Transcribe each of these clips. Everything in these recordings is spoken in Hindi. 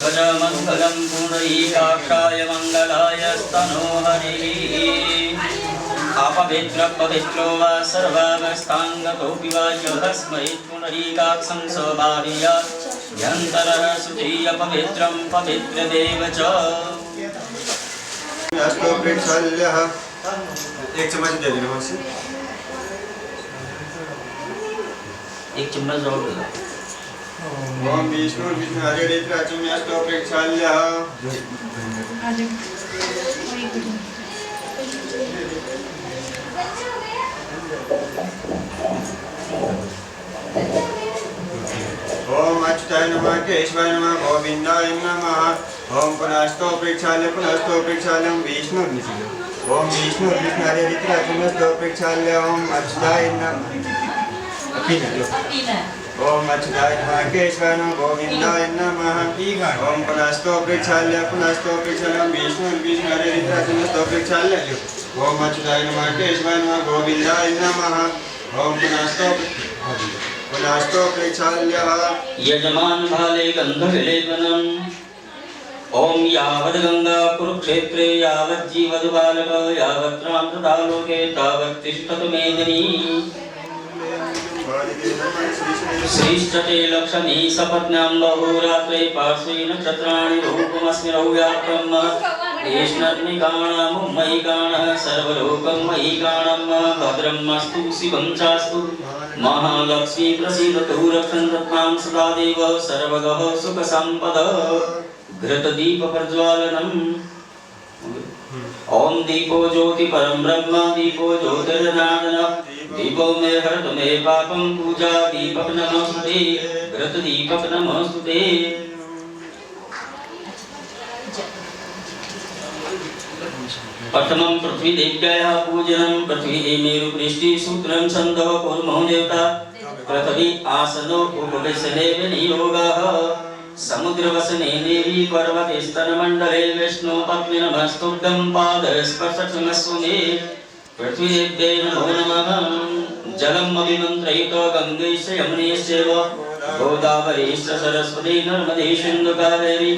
गजमङ्गलं पुण्डरीकाक्षाय मङ्गलाय स्तनोहरिः अपवित्रपवित्रो वा सर्वावस्थाङ्गतोऽपि वा तस्मै पुण्डरीकाक्षं स्वभार्यात् ह्यन्तरः सुधीय पवित्रं पवित्रदेव च। एक चम्मच दे देना बस। एक चम्मच और दे दो। ओम विष्णु विष्णु हरे रित्राचम्यास्तो प्रेक्षाल्यः। ओम अच्युताय नमः केशवाय नमः गोविंदाय नमः। ओम पुनस्तो प्रेक्षाल्यं विष्णु विष्णु। ओम विष्णु विष्णु हरे रित्राचम्यास्तो प्रेक्षाल्य। ओम अच्युताय नमः। ओम अच्युताय नमः केशवाय नमः गोविंदाय नमः। ओम पुनस्तो प्रेक्षाल्यं विष्णु विष्णु हरे रित्राचम्यास्तो प्रेक्षाल्य। ओम अच्युताय नमः केशवाय नमः गोविंदाय नमः। ओम पुनस्तो प्रेक्षाल्यः। यजमान भाले गंधविलेपनम्। ओम यावद् गंगा कुरुक्षेत्रे यावत् जीवद् बालक यावत् राम तथा लोके तावत् तिष्ठतु मेदिनी। श्रीष्ठते लक्ष्मी सपत्न्यां बहुरात्रे पार्श्वे नक्षत्राणि रूपमस्मिन् व्याप्तं देशनर्मिकाणां मयिकाणः सर्वलोकं मयिकाणं भद्रम् अस्तु शिवं चास्तु महालक्ष्मी प्रसीदतु रक्षन्तत्मां सदा देव सर्वगः सुखसम्पदः। घृतदीप प्रज्वालनम्। ओम दीपो ज्योति परम ब्रह्म दीपो ज्योतिर्नादन दीपो मे हरतु मे पापं पूजा दीपक नमस्ते घृत दीपक नमस्ते। प्रथमं पृथ्वी देव्याः पूजनं पृथ्वी मेरु पृष्ठी सूत्रं छन्दः कुर्मो देवता पृथ्वी आसनो उपवेशने विनियोगः समुद्रवसने देवी पर्वते स्तनमण्डले विष्णु पत्नी नमस्तुभ्यं पादस्पर्शनमस्तु मे पृथ्वीदेव्यै नमो नमः। जलम् अभिमन्त्रयितो गङ्गैश्च यमुनैश्चैव गोदावरीश्च सरस्वती नर्मदे सिन्धु कावेरी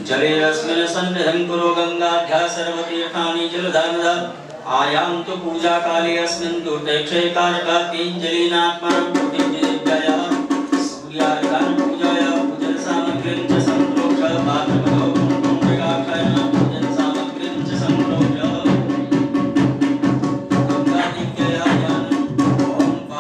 जलेऽस्मिन् सन्निधिं कुरु गङ्गाभ्यः सर्वतीर्थानि जलदानदा आयान्तु पूजाकाले अस्मिन् दुर्देक्षे कारकातीञ्जलीनात्मनं प्रतिदेव्याः सूर्यार्घ्यान् पूजाय पूजन सामग्रीं च सम्प्रोक्ष्य पात्रपदौ मृगाक्षाय पूजन सामग्रीं च सम्प्रोक्ष्य गङ्गादिव्यया ज्ञानम् ॐ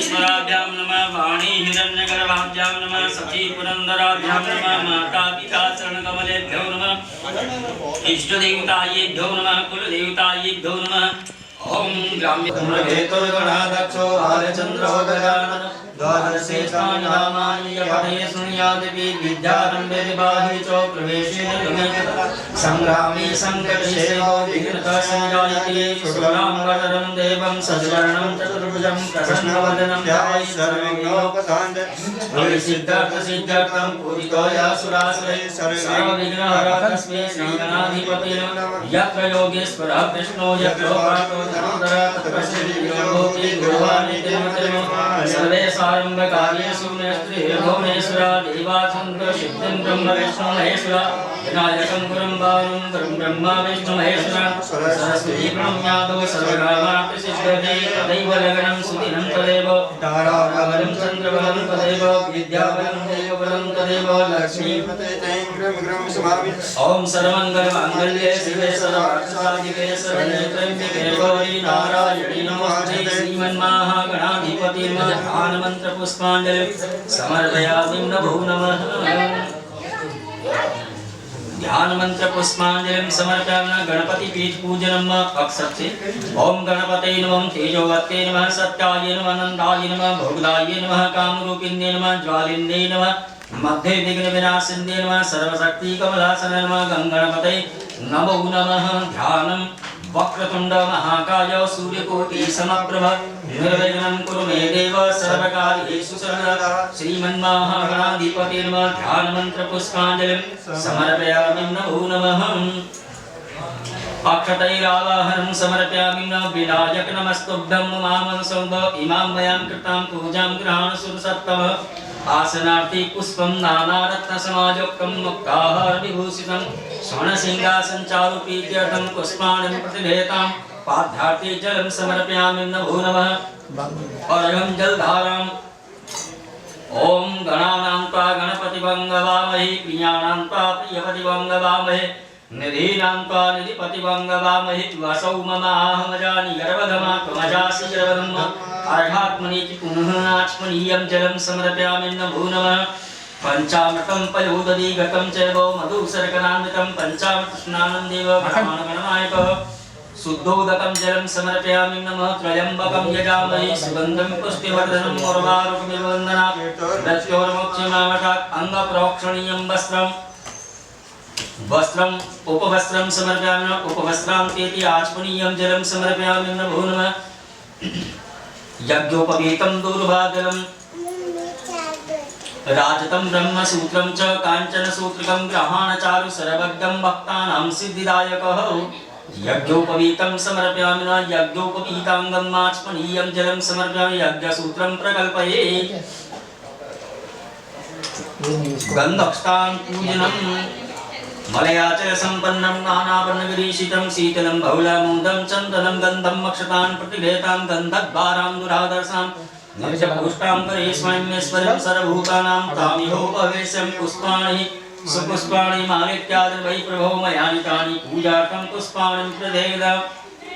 ईश्वराभ्यां नमः वाणी हिरण्यगर्भाभ्यां नमः सची पुरंदराभ्यां नमः माता पिता चरणकमलेभ्यो नमः इष्टदेवतायेभ्यो नमः कुलदेवतायेभ्यो नमः ओम ग्राम्यधूमकेतुर्गणाध्यक्षो भालचन्द्रो गजानन द्वादशेतानि नामानि यपठे शृणुयादिपि विद्यारम्भे विवाहे च प्रवेशे संग्रामे सङ्कटशेषो विघ्नतः संजायते शुक्लाम्बरधरं देवं सचरणं चतुर्भुजं प्रसन्नवदनं ध्यायेत् सर्वविघ्नोपशान्तये सिद्धार्थसिद्ध्यर्थं पूजितो यासुरासुरे सर्वविघ्नहरः तस्मै श्रीगणाधिपते नमः यत्र योगेश्वरः कृष्णो यत्र पार्थो धनुर्धरः तत्र श्रीयोगोऽपि गुरुवानिति नमः सर्वे आरंभकार्येषु भुवनेश्वरा देवाचन्द्र सिद्धिं ब्रह्म विष्णु महेश्वरा विनायकं गुरुं बालं गुरुं ब्रह्मा विष्णु महेश्वरा सरस्वती प्रणम्यादो सर्वकामार्थिसिद्ध्यते तदैव लग्नं सुदिनं तदेव ताराबलं चन्द्रबलं तदेव विद्याबलं देवबलं तदेव लक्ष्मीपते ॐ सर्वमङ्गलमाङ्गल्ये शिवे सर्वार्थसाधिके शरण्ये त्र्यम्बके गौरी नारायणी नमोऽस्तुते श्रीमन्महागणाधिपति नमः मंत्र पुष्पांजलि समर्पयामि नमो नमः ध्यान मंत्र पुष्पांजलि समर्पयामि गणपति पीठ पूजनम अक्षते ओम गणपते नमः तेजोवते नमः सत्याय नमः नंदाय नमः भोगदाय नमः कामरूपिण्ये नमः ज्वालिन्ये नमः मध्ये विघ्न विनाशिन्ये नमः सर्वशक्ति कमलासन नमः गंगणपते नमो नमः ध्यानम वक्रतुंड महाकाय सूर्यकोटि समप्रभ निर्विघ्नं कुरु मे देव सर्वकार्येषु सर्वदा श्रीमन्महागणाधिपते नमः ध्यान मंत्र पुष्पांजलि समर्पयामि नमो नमः अक्षतैरावाहनं समर्पयामि नमः विनायक नमस्तुभ्यं मामंसौभ इमां मयां कृतां पूजां गृहाण सुरसत्तम आसनार्थी पुष्पं नानारत्न समायुक्तं मुक्ताहार विभूषितं स्वर्णसिंहासन चारुपीत्यर्थं पुष्पाणि प्रतिलेतां पाद्यार्थी जलं समर्पयामि नमो नमः अर्घं जलधाराम् ओम गणानां त्वा गणपतिवं गवामहे प्रियाणां त्वा प्रियपतिवं गवामहे निधीनां त्वा निधिपतिवं गवामहे वसौ ममाहमजानि गर्वधमा त्वमजासि गर्वधम् अर्घात्मनीति पुनः आचमनीयं जलं समर्पयामि नमो नमः पंचामृतं पयोदधिगतं चैव मधुसर्कनान्वितं पंचामृत स्नानं देव ब्राह्मणगणनायकः शुद्धोदकं जलं समर्पयामि नमः त्रयंबकं यजामहे सुगन्धं पुष्टिवर्धनं उर्वारुकमिव वन्दनात् मृत्योर्मोक्षमावशात् अङ्गप्रोक्षणीयं वस्त्रम् उपवस्त्रं समर्पयामि नमः उपवस्त्रान्तेति आचमनीयं जलं समर्पयामि नमो नमः यज्ञोपवीतं दूर्वादलं राजतं ब्रह्मसूत्रं च काञ्चनसूत्रकं ग्रहाणचारु सर्वज्ञं भक्तानां सिद्धिदायकः यज्ञोपवीतं समर्पयामि नमः यज्ञोपवीताङ्गं आचमनीयं जलं समर्पयामि यज्ञसूत्रं प्रकल्पये गन्धक्षतां पूजनं मलयाचल संपन्नं नानावर्णविरीशितं शीतलं बहुलामोदं चन्दनं गन्धं अक्षतान् प्रतिलेतां गन्धद्वारां दुरादर्शां निर्जपुष्टां करे स्वयमेश्वरं सर्वभूतानां तामिहोपवेशं पुष्पाणि सुपुष्पाणि मालित्यादिर्वै प्रभो मयानितानि पूजार्थं पुष्पाणि प्रदेद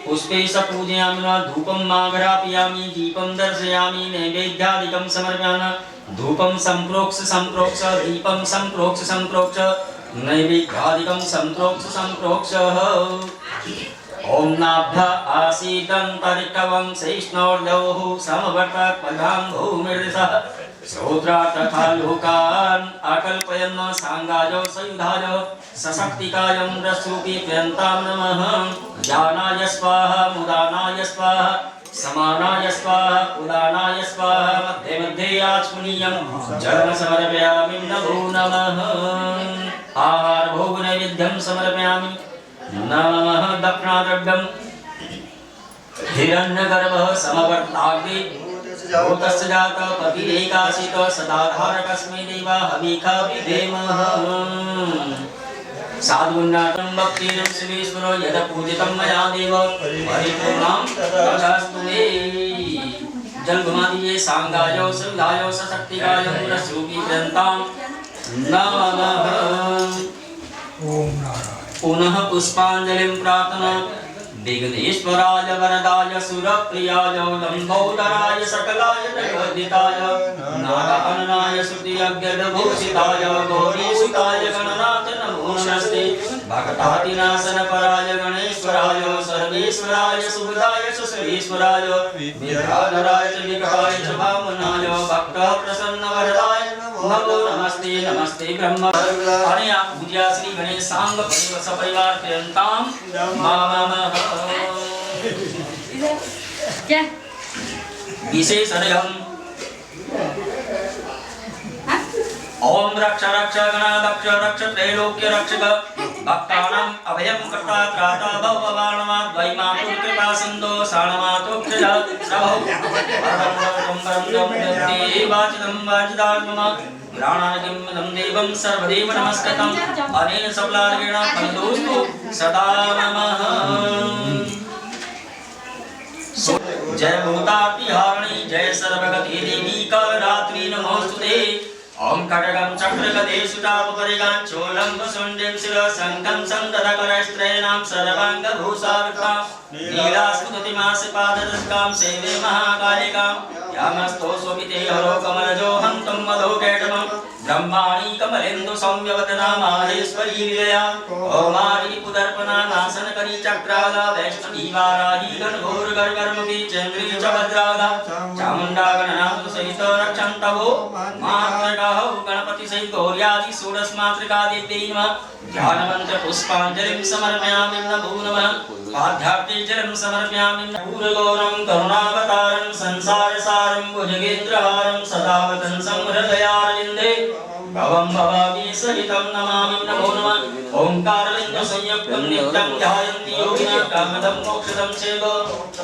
पुष्पै स पूजयामि नमः धूपं माघरापयामि दीपं दर्शयामि नैवेद्यादिकं समर्पयामि धूपं सम्प्रोक्ष दीपं सम्प्रोक्ष नैवेद्यादिकं सम्प्रोक्ष ओम नाभ्य आसीदन्तरिकवं सैष्णोर्दौः समवर्तत् पदां भूमिर्दिशः श्रोत्रा तथा लोकान् अकल्पयन् सांगायो सयुधायो सशक्तिकायं रसूपि प्रियन्तां नमः ज्ञानाय स्वाहा मुदानाय स्वाहा समानाय स्वाहा उदानाय स्वाहा मध्ये मध्ये आचमनीयं जलं समर्पयामि नमो नमः आहार भोग नैवेद्यं समर्पयामि नमः दक्षिणाद्रव्यं हिरण्यगर्भः समवर्ताग्नि भूतस्य जातः पतिरेकाशितः सदाधारकस्मै देवा हविखा विधेमः साधुन्नाथं भक्तिनं शिवेश्वरो यद पूजितं मया देव परिपूर्णां तथास्तु मे जल घुमा दिए सांगायो सुधायो सशक्तिकायो रसूपी ग्रंथां नमः पुनः पुष्पांजलिं प्रार्थना विघ्नेश्वराय वरदाय सुरप्रियाय लंबोदराय सकलाय जगद्दिताय नागाननाय श्रुतियज्ञभूषिताय गौरीसुताय गणनाथ नमो नमस्ते भक्तातिनाशन पराय गणेश्वराय सर्वेश्वराय सुखदाय सुश्रीश्वराय विद्याधराय च विकटाय च वामनाय भक्त प्रसन्न वरदाय नमो नमस्ते नमस्ते ब्रह्म अनया पूज्या श्री गणेश सांग सपरिवार पर्यंताम मामः क्या विशेषणयम् ओम रक्ष रक्ष गणाध्यक्ष रक्ष त्रैलोक्य रक्षक भक्तानां अभयं कर्ता त्राता भववाणमा द्वैमातु कृपा सिन्धो साणमातु क्षया प्रभो वाचिदं वाचिदात्मम प्राणानां देवं सर्वदेव नमस्कृतं अनेन सबलार्गेण फलदोस्तु सदा नमः जय भूतातिहारिणी जय सर्वगति देवी कालरात्रि नमोस्तुते ओम खड्गं चक्रगदे सुतापरिगां चोलं वसुण्डं शिरसङ्गं सन्दधकरस्त्रैणां सर्वाङ्गभूषार्कां नीलास्तुतिमासपाददस्कां सेवे महाकालिकां यामस्तो सोमिते हरो कमलजो हन्तं मधुकैटमं ब्रह्माणि कमलेन्दु सौम्यवदना माहेश्वरी विलया ओमारि पुदर्पणा नाशनकरी चक्रागा वैष्णवी वाराही घनघोर गर्गर्मुखी चन्द्री च भद्रागा चामुण्डा गणनाथ सहित रक्षन्तवो मातृगाहो गणपति सहित गौर्यादि षोडशमातृका देव्यै नमः ध्यानमन्त्र पुष्पाञ्जलिं समर्पयामि नमो नमः आध्यात्मिक जलं समर्पयामि पूर्वगौरं करुणावतारं संसारसारं भुजगेन्द्रहारं सदा वदन्तं हृदयारविन्दे भवं भवामी सहितं नमामि नमो नमः ओंकारलिंग संयुक्तं नित्यं ध्यायन्ति योगिनः कामदं मोक्षदं चैव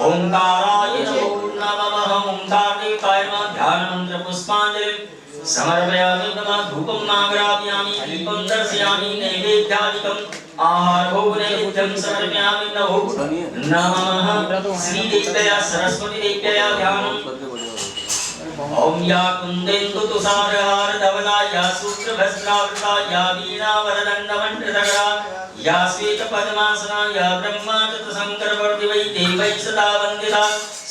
ओंकाराय नमः ओंकारदेवताय नमः ध्यानमन्त्र पुष्पाञ्जलिं समर्पयामि नमः धूपं नाग्रापयामि दीपं दर्शयामि नैवेद्यादिकम् आहारभोगनैवेद्यं समर्पयामि नमः श्रीदेव्या सरस्वतीदेव्या ध्यानम् ओम या कुंदेन्दु तुषारहार धवला या सूत्रभस्त्रावृता या वीणावरदण्डमण्डितकरा या श्वेतपद्मासना या ब्रह्माच्युतशङ्करवर्तिवै देवै सदा वन्दिता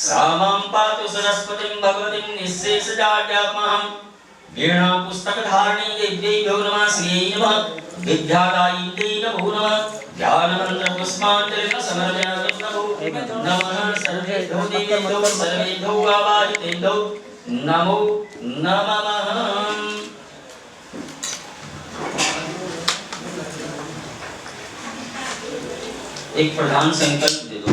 सा मां पातु सरस्वतीं भगवतीं निःशेषजाड्यात्महं वीणापुस्तकधारिणी देव्यै नमः श्रीयै नमः विद्यादायिन्यै नमो नमः ध्यानमन्त्रपुष्पाञ्जलिं समर्पयामि नमः सर्वेभ्यो देवेभ्यो सर्वेभ्यो आवाहितेभ्यो नमो नमः। एक प्रधान संकल्प दे दो।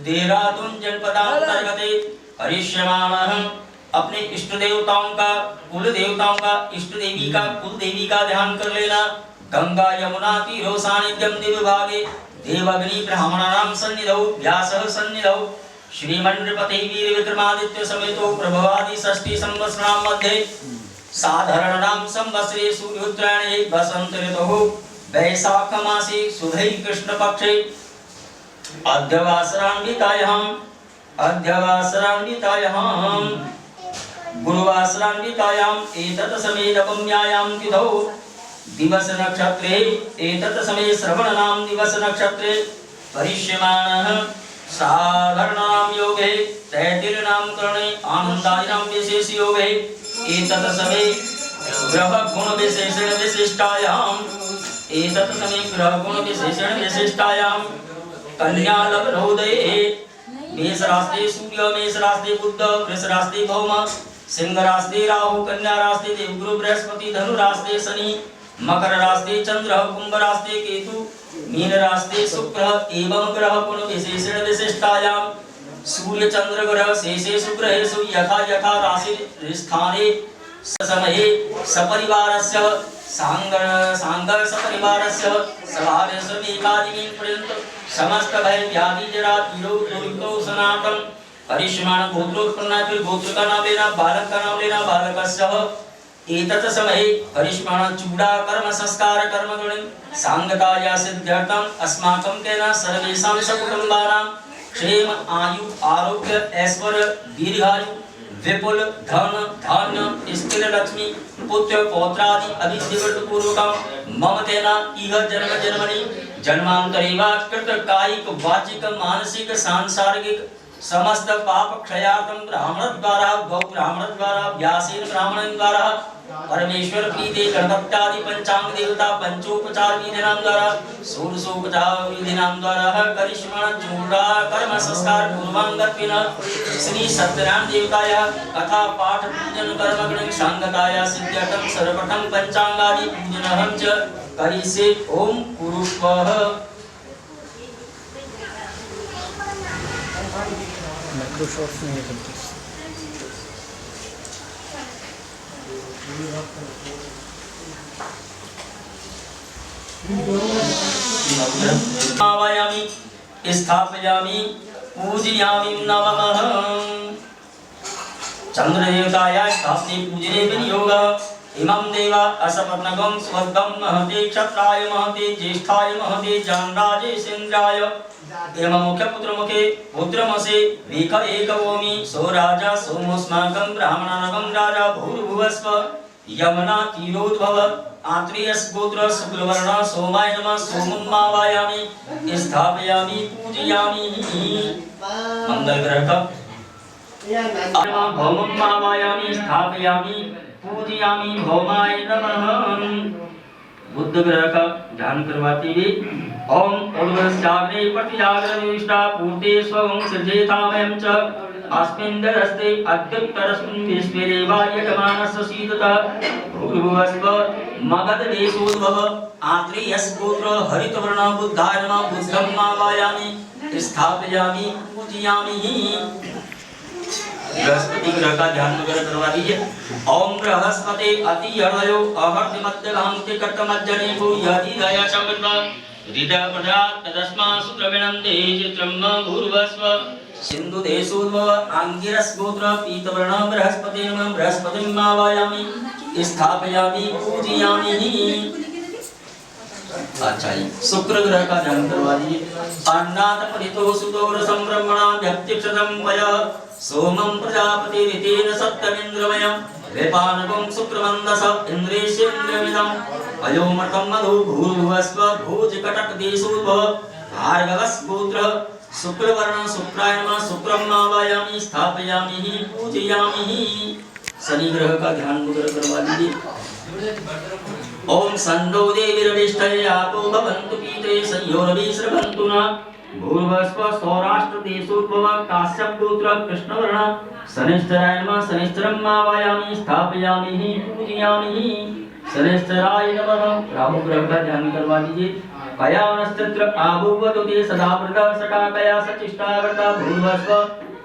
देहरादून जनपदांतर्गत हरिष्यमाणः अपने इष्ट देवताओं का कुल देवताओं का इष्ट देवी का कुल देवी का ध्यान कर लेना। गंगा यमुना तीरो सानिध्यम दिवभागे देवग्नि ब्राह्मणानां सन्निधौ व्यासः सन्निधौ श्रीमन्नृपति वीर विक्रमादित्य समेतो प्रभवादि षष्ठी संवत्सराणां मध्ये साधारणानां संवत्सरे सूर्योत्तरायणे वसंत ऋतुः वैशाख मासे शुभै कृष्ण पक्षे अध्यवासरान्वितायां गुरुवासरान्वितायां एतत् समये नवम्यायां तिथौ दिवस नक्षत्रे एतत् समये श्रवणनाम दिवस नक्षत्रे परिष्यमाणः साधारणानां योगे तैतिरनाम करणे आनन्दानां विशेष योगे एतत् समये ग्रह गुण विशेषण विशिष्टायां कन्या लग्नोदये मेष राशि सूर्य मेष राशि बुध वृष राशि भौम सिंह राशि राहु कन्या राशि देवगुरु बृहस्पति धनु राशि शनि मकर राशि चंद्र कुंभ राशि केतु मीन राशि शुक्र एवं ग्रह गुण विशेषण विशिष्टायां सूर्य चंद्र ग्रह शेषेषु ग्रहेषु यथा यथा राशि स्थाने समये सपरिवारस्य सांग सपरिवारस्य सभावेशमेकादिनीं पर्यन्तं समस्त भय व्याधि जरा पीड़ो दुरितो सनातन हरिष्मान गोत्रोत्पन्ना फिर गोत्र का नाम लेना बालक का नाम लेना बालकस्य एतत् समये हरिष्मान चूड़ा कर्म संस्कार कर्म गुण सांगकार्य सिद्ध्यर्थम अस्माकं तेन सर्वेषां सकुटुम्बानां क्षेम आयु आरोग्य ऐश्वर्य दीर्घायु विपुल धन धान्य स्थिर लक्ष्मी पुत्र पौत्रादि अभिवृद्धि पूर्वकं मम तेना इह जन्म जन्मनि जन्मांतरे वा कृत कायिक वाचिक मानसिक सांसारिक समस्त पाप क्षयार्थं ब्राह्मण द्वारा गौ ब्राह्मण द्वारा व्यासेन ब्राह्मण द्वारा परमेश्वर प्रीते गणपत्यादि पंचांग देवता पंचोपचार विधिनां द्वारा षोडशोपचार विधिनां द्वारा करिष्मा चूड़ा कर्म संस्कार पूर्वांगत्वेन श्री सत्यनारायण देवताय कथा पाठ पूजन कर्म गण सांगताय सिद्ध्यर्थं सर्वप्रथम पंचांगादि पूजनहं च करिष्ये ओम कुरुष्वः आवायामि स्थापयामि पूजयामि नमः चंद्रदेवताय स्थापने पूजने विनियोगः इमं देवा असपत्नगं स्वर्गं महते क्षत्राय महते ज्येष्ठाय महते जानराजेन्द्राय एवं मुख्य पुत्रमुखे पुत्रमसे विख एकवोमि सो राजा सोमोस्माकं ब्राह्मणानां राजा भूर्भुवस्व यमुना तीरोद्भव आत्रेयस गोत्र शुक्लवर्ण सोमाय नमः सोमं आवायामि स्थापयामि पूजयामि मंगल ग्रह का भौमं आवायामि स्थापयामि पूजयामि भौमाय नमः बुद्ध ग्रह का ध्यान करवाते हुए ओम उर्वस्याग्ने प्रतिजागरनिष्ठा पूर्ते स्वं सृजेतामयं च अस्मिन् दरस्ते अद्युत्तरस्मिन् विश्वेरेवा यजमानस्य सीदतः भूर्भुवस्व मगधदेशोद्भव आत्रेयस गोत्र हरितवर्ण बुद्धाय नमः बुद्धं आवायामि स्थापयामि पूजयामि बृहस्पति ग्रह का ध्यान वगैरह करवा दीजिए ओम बृहस्पति अति हृदयो अहर्ति मध्य गांति कर्तमज्जने भू यदि दया समृद्ध हृदय प्रजात तदस्मा शुक्रविनंदे चित्रम भूर्भुवस्व सिंधु देशोद्भव आंगिरस गोत्र पीतवर्ण बृहस्पति नमः बृहस्पतिं आवायामि स्थापयामि पूजयामि अच्छा शुक्र ग्रह का ध्यान करवा दीजिए अन्नात परितो सुदोर संब्रह्मणा व्यक्तिक्षतम वय सोमं प्रजापति रितेन सत्यमिन्द्रमयं वेपानकं शुक्रमन्दस इन्द्रेशेन्द्रमिदं अयोमर्तं मधु भूर्भुवस्व भोजकटक देशोद्भव भार्गवस् गोत्र शुक्रवर्ण शुक्राय नमः शुक्रं आवायामि स्थापयामि पूजयामि शनि ग्रह का ध्यान वगैरह करवा दीजिए ओम सन्नो देवीरविष्टये आपो भवन्तु पीते संयोरविश्रवन्तु न भूर्भुवस्व सौराष्ट्र देशोद्भव काश्यप गोत्र कृष्णवर्ण शनिश्चराय नमः शनिश्चरं आवायामि स्थापयामि पूजयामि शनिश्चराय नमः राहु ग्रह का ध्यान करवा दीजिए कया नक्षत्र आभुवदुते सदा प्रदा सकाकया सचिष्टावर्ता भूर्भुवस्व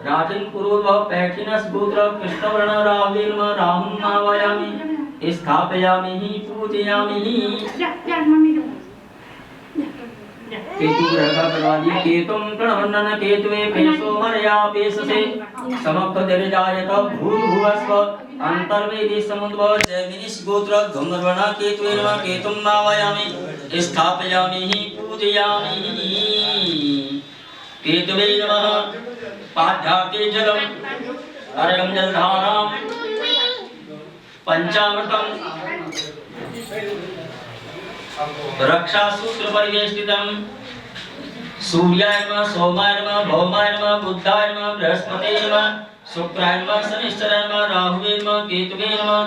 राजन पुरोद्भव पैठिनस गोत्र कृष्णवर्ण राहुवे नमः राहुं आवायामि स्थापयामि पूजयामि केतु ग्रह का करवा दिए केतुम प्रणवन्दन केतुवे पेशो मर्या पेशसे समक्ष दरिजायत भूर्भुवस्व अंतर्वेदी समुद्भव जैमिनिश गोत्र धूम्रवर्ण केतुवे नमः केतुम आवायामि स्थापयामि पूजयामि केतुवे नमः पाद्यार्थे जलम अर्घं जलधारां पंचामृतम रक्षा सूत्र परिवेष्टितम सूर्याय नमः सोमाय नमः भौमाय नमः बुद्धाय नमः बृहस्पते नमः शुक्राय नमः शनिश्चराय नमः राहुवे नमः केतुवे नमः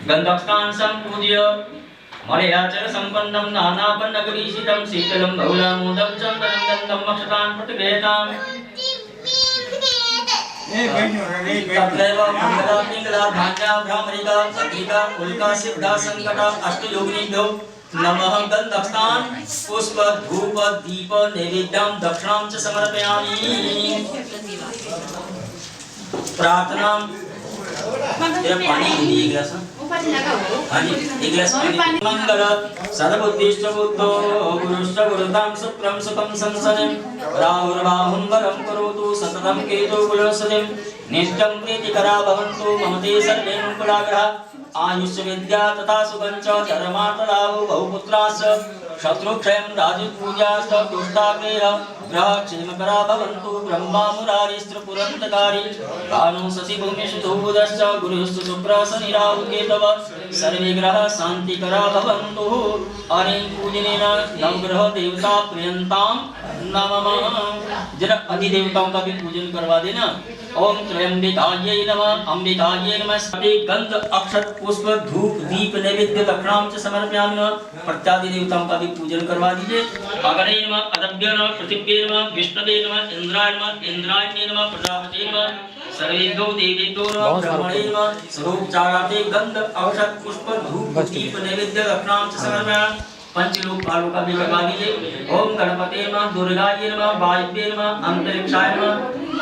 गंधस्तान संपूज्य मलयाचल संपन्नं नानापन्नगरीषितं शीतलं बहुलामोदं चन्दनं गन्धं मक्षतान् प्रतिगृह्यताम् तत्रैव मंगला पिंगला भान्या भ्रामरिका सतिका उल्का सिद्धा संकटा अष्टयोगिनीभ्यो नमः गन्धस्तान पुष्प धूप दीप नैवेद्यं दक्षिणां च समर्पयामि प्रार्थना तेरा पानी एक गिलास हाँ जी एक गिलास पानी मंगल सदबुद्धिश्च बुद्धो गुरुश्च गुरुदां शुक्रं सुखं संसदं राहुर्बाहुं वरं करोतु सततं केतु कुलसदं नित्यं प्रीतिकरा भवन्तु मम ते सर्वे कुलाग्रहा आयुष्य विद्या तथा सुखं च धर्मार्थलाभो बहुपुत्राश्च शत्रुक्षयं राजपूजाश्च दुष्टाग्रेह ग्रहक्षेमकरा भवन्तु ब्रह्मा मुरारिस्त्रिपुरन्तकारी भानु शशि भूमिषु धूदश्च गुरुश्च शुक्रः शनि राहु केतव सर्वे ग्रहाः शान्तिकरा भवन्तु अनेन पूजनेन नवग्रह देवता प्रियन्तां नमः जरा अधिदेवताओं का भी पूजन करवा देना। ओम त्र्यंबिकायै नमः अंबिकायै नमः सभी गंध अक्षत पुष्प धूप दीप नैवेद्य दक्षिणां च समर्पयामि नमः प्रत्यादि देवताओं का भी पूजन करवा दीजिए। अग्नये नमः अदभ्य नमः पृथिव्ये नमः विष्णवे नमः इंद्राय नमः प्रजापते नमः सर्वेभ्यो देवेभ्यो नमः ब्रह्मणे नमः सर्वोपचारार्थे गंध अक्षत पुष्प धूप दीप नैवेद्य दक्षिणां च समर्पयामि। पंचलोक पालों का भी करवा दीजिए। ओम गणपते नमः दुर्गायै नमः वायव्ये नमः अंतरिक्षाय नमः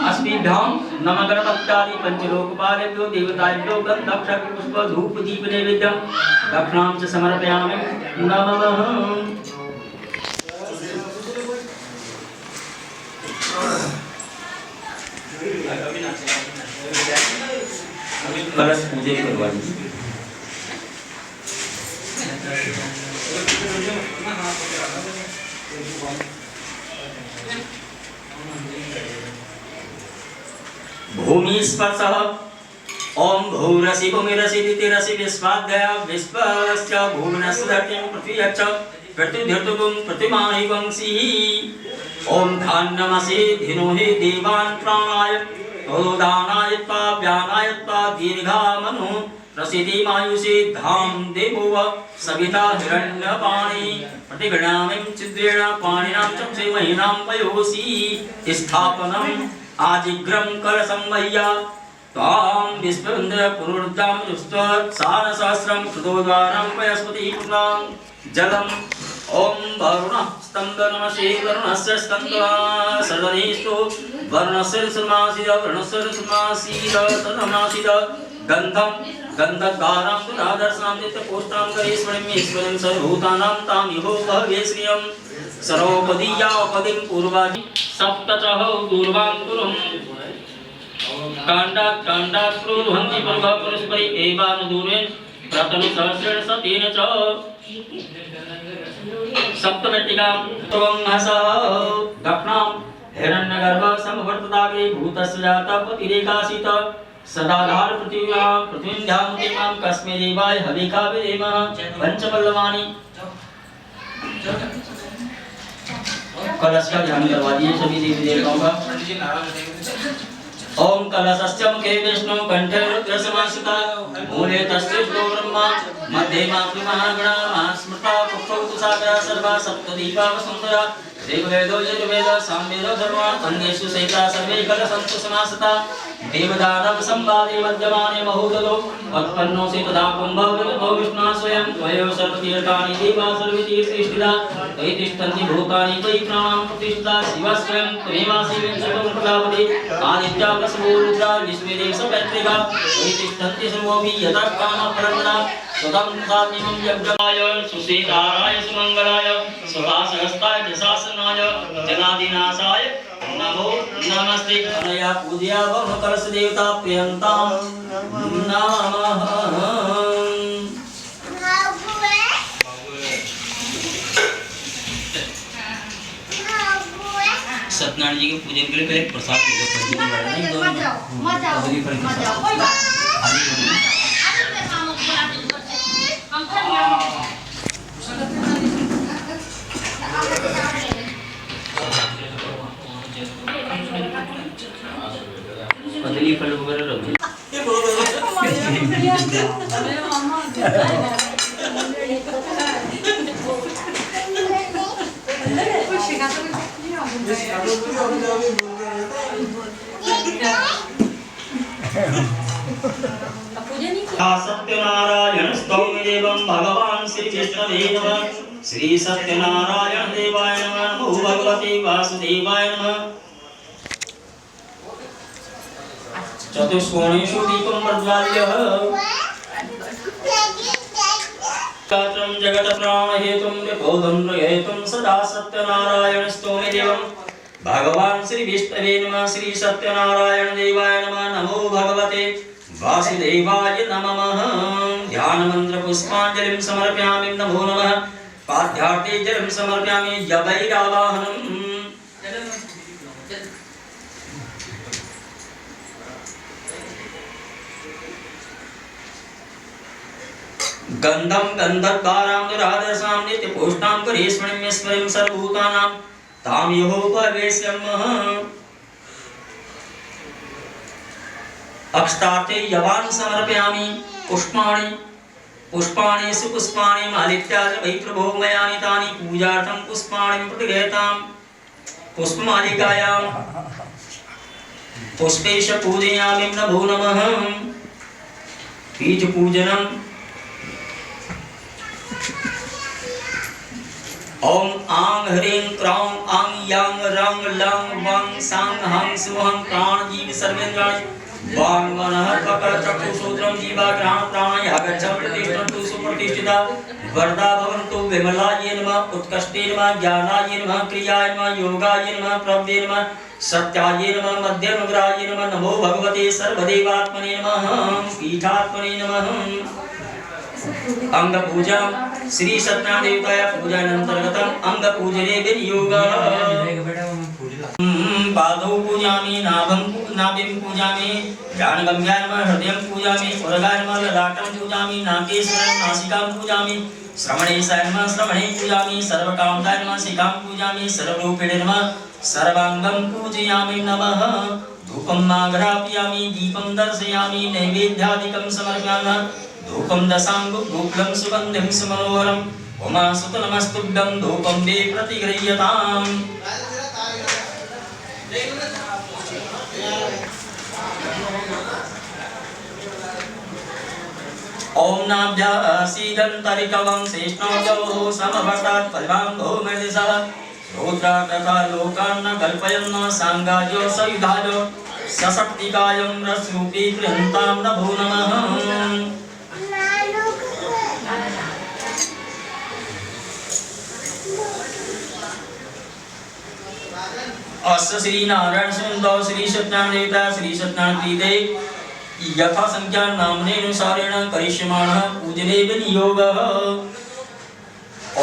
अस्मिभ्यां नमः गणपत्यादि पंचलोकपालेभ्यो देवताभ्यो गन्धक्षत पुष्प धूप दीप नैवेद्यं दक्षिणां च समर्पयामि नमः। कलश पूजन करवा दीजिए। भूमि स्पर्शः ओम भूरसि भूमिरसि दितिरसि विश्वाद्या विश्वस्य भुवनस्य धरतीं पृथ्व्यश्च प्रतिधृतुं प्रतिमाहिवंसि ओम धान्यमसि धिनोहि देवान् प्राणाय तोदानाय त्वा व्यानाय त्वा दीर्घामनु प्रसिद्धि मायुषे धाम देवो सविता हिरण्यपाणि प्रतिगणामिं चिद्रेण पाणिनां चक्षे महीनां पयोषि स्थापनम् आजिग्रं करसंवह्य तां विस्पन्दे पुरुर्दां जुस्त्वत् सारसहस्रं कृतोद्वारं वयस्पति पुरां जलम् ओम वरुणः स्तम्भनमसि वरुणस्य स्तम्भः सर्वनिष्ठो वरुणस्य समासीद वरुणस्य समासीद तदमासीद गन्धं गन्धद्वारां पुरादर्शनां नित्यपोष्टां करेश्वरीं सर्वभूतानां तां युहो भवेश्रियं सर्वोपदीयापदिं पूर्वादि सप्तचः दूर्वाङ्कुरं काण्डात् क्रूर्वन्ति प्रभः परस्परि एवानुदूरेण प्रतनुसहस्रेण सतेन च सप्तमेटिकां त्वं हसः दक्षिणां हिरण्यगर्भः समवर्ततागे भूतस्य जातः पतिरेकासीत सदाधार पृथ्वीं ध्यामुतिमां कस्मै देवाय हविका विदेमः पंचपल्लवानि कलश का ध्यान करवा दिए सभी देवी देवताओं का। ओम कलशस्य मुखे विष्णु कंठे रुद्र समासिता मूले तस्तिष्ठो ब्रह्मा मध्ये महागणा महास्मृता कुक्षौ तुषाकरा सर्वा सप्तदीपा वसुन्धरा देववेदो यजुर्वेद सामवेदो धर्मा अन्येषु सहिता सर्वे कलशन्तु समासिता देवदानव संवादे मध्यमाने महोदलो उत्पन्नो से तदा कुंभो विष्णु स्वयं वयो सर्वतीर्थानि देवा सर्वतीर्थेष्ठिता तै तिष्ठन्ति भूतानि तै प्राणां प्रतिष्ठिता शिवः स्वयं त्वमेवासि विंशतो प्रजापति आदित्या वसवो रुद्रा विश्वेदेव सपैत्रिका तै तिष्ठन्ति सर्वोऽपि यथा कामफलप्रदा स्वतं सात्विकं यज्ञाय सुसेताराय सुमङ्गलाय सुभासहस्ताय दशासनाय जनादिनाशाय नमो नमस्ते अनया पूजया भव कलश देवता प्रियंतां नमः। सत्यनारायण जी के पूजन के लिए पहले प्रसाद कदली फल वगैरह रख दो। ये बहुत विष्णवे नमः श्री सत्यनारायण देवाय नमः नमो भगवते वासुदेवाय नमः चतुष्कोणेषु दीपं प्रज्वाल्य कात्रं जगत प्राणहेतुं विबोधं हेतुं सदा सत्यनारायण स्तोमे देवं भगवान श्री विष्णवे नमः श्री सत्यनारायण देवाय नमः नमो भगवते वासुदेवाय नमः ध्यान मंत्र पुष्पांजलिं समर्पयामि नमो नमः पाद्यार्थे जलं समर्पयामि जवैरावाहनम् गंधम गंधद्वारां दुरादर्शां नित्यपुष्टां करेष्मणीं स्मरीं सर्वभूतानां तां यहोपवेश्यमः अक्षतार्थे यवान् समर्पयामि पुष्पाणि सुपुष्पाणि मालित्याज वै प्रभो मयानि तानि पूजार्थं पुष्पाणि प्रतिगृहीतां पुष्पमालिकायां पुष्पेश पूजयामि नमो नमः बीज पूजनम् ओम आंग ह्रीं क्रौं आंग यांग रंग लंग वंग सांग हंग सुहंग प्राण जीव सर्वेन्द्राणि वांग मनः ककर चक्षु श्रोत्रं जीवा घ्राण प्राण यागच्छं प्रतिष्ठन्तु सुप्रतिष्ठिता वरदा भवन्तु विमलाय नमः उत्कृष्टे नमः ज्ञानाय नमः क्रियाय नमः योगाय नमः प्रभवे नमः सत्याय नमः मध्यमग्राय नमः नमो भगवते सर्वदेवात्मने नमः पीठात्मने नमः अंग पूजा श्री सत्यनारायण देवताय पूजानंतर्गतम अंग पूजने विनियोगः पादौ पूजामि नाभिं पूजामि ज्ञानगम्याय नमः हृदयं पूजामि उरगाय नमः ललाटं पूजामि नाकेश्वरं नासिकां पूजामि श्रवणेशाय नमः श्रवणे पूजामि सर्वकामदाय नमः शिखां पूजामि सर्वरूपिणे नमः सर्वांगं पूजयामि नमः धूपं माघ्रापयामि दीपं दर्शयामि नैवेद्यादिकं समर्पयामि धूपं दशांगुग्लं सुगन्धिं सुमनोहरं उमासुत नमस्तुभ्यं धूपं दे प्रतिगृह्यताम् ओम नाभ्यासीदन्तरिकवं शेष्णोजौ समभटात् पद्माम्भो मृदिशः रुद्राकथा लोकान्न कल्पयन् सांगाजो सयुधाजो सशक्तिकायं रसरूपी गृहन्तां नभो नमः अस्य श्री नारायण सुंदर श्री सत्यनारायण देवता श्री सत्यनारायण प्रीते यथा संख्या नामने अनुसारेण करिष्यमाणः पूजने विनियोगः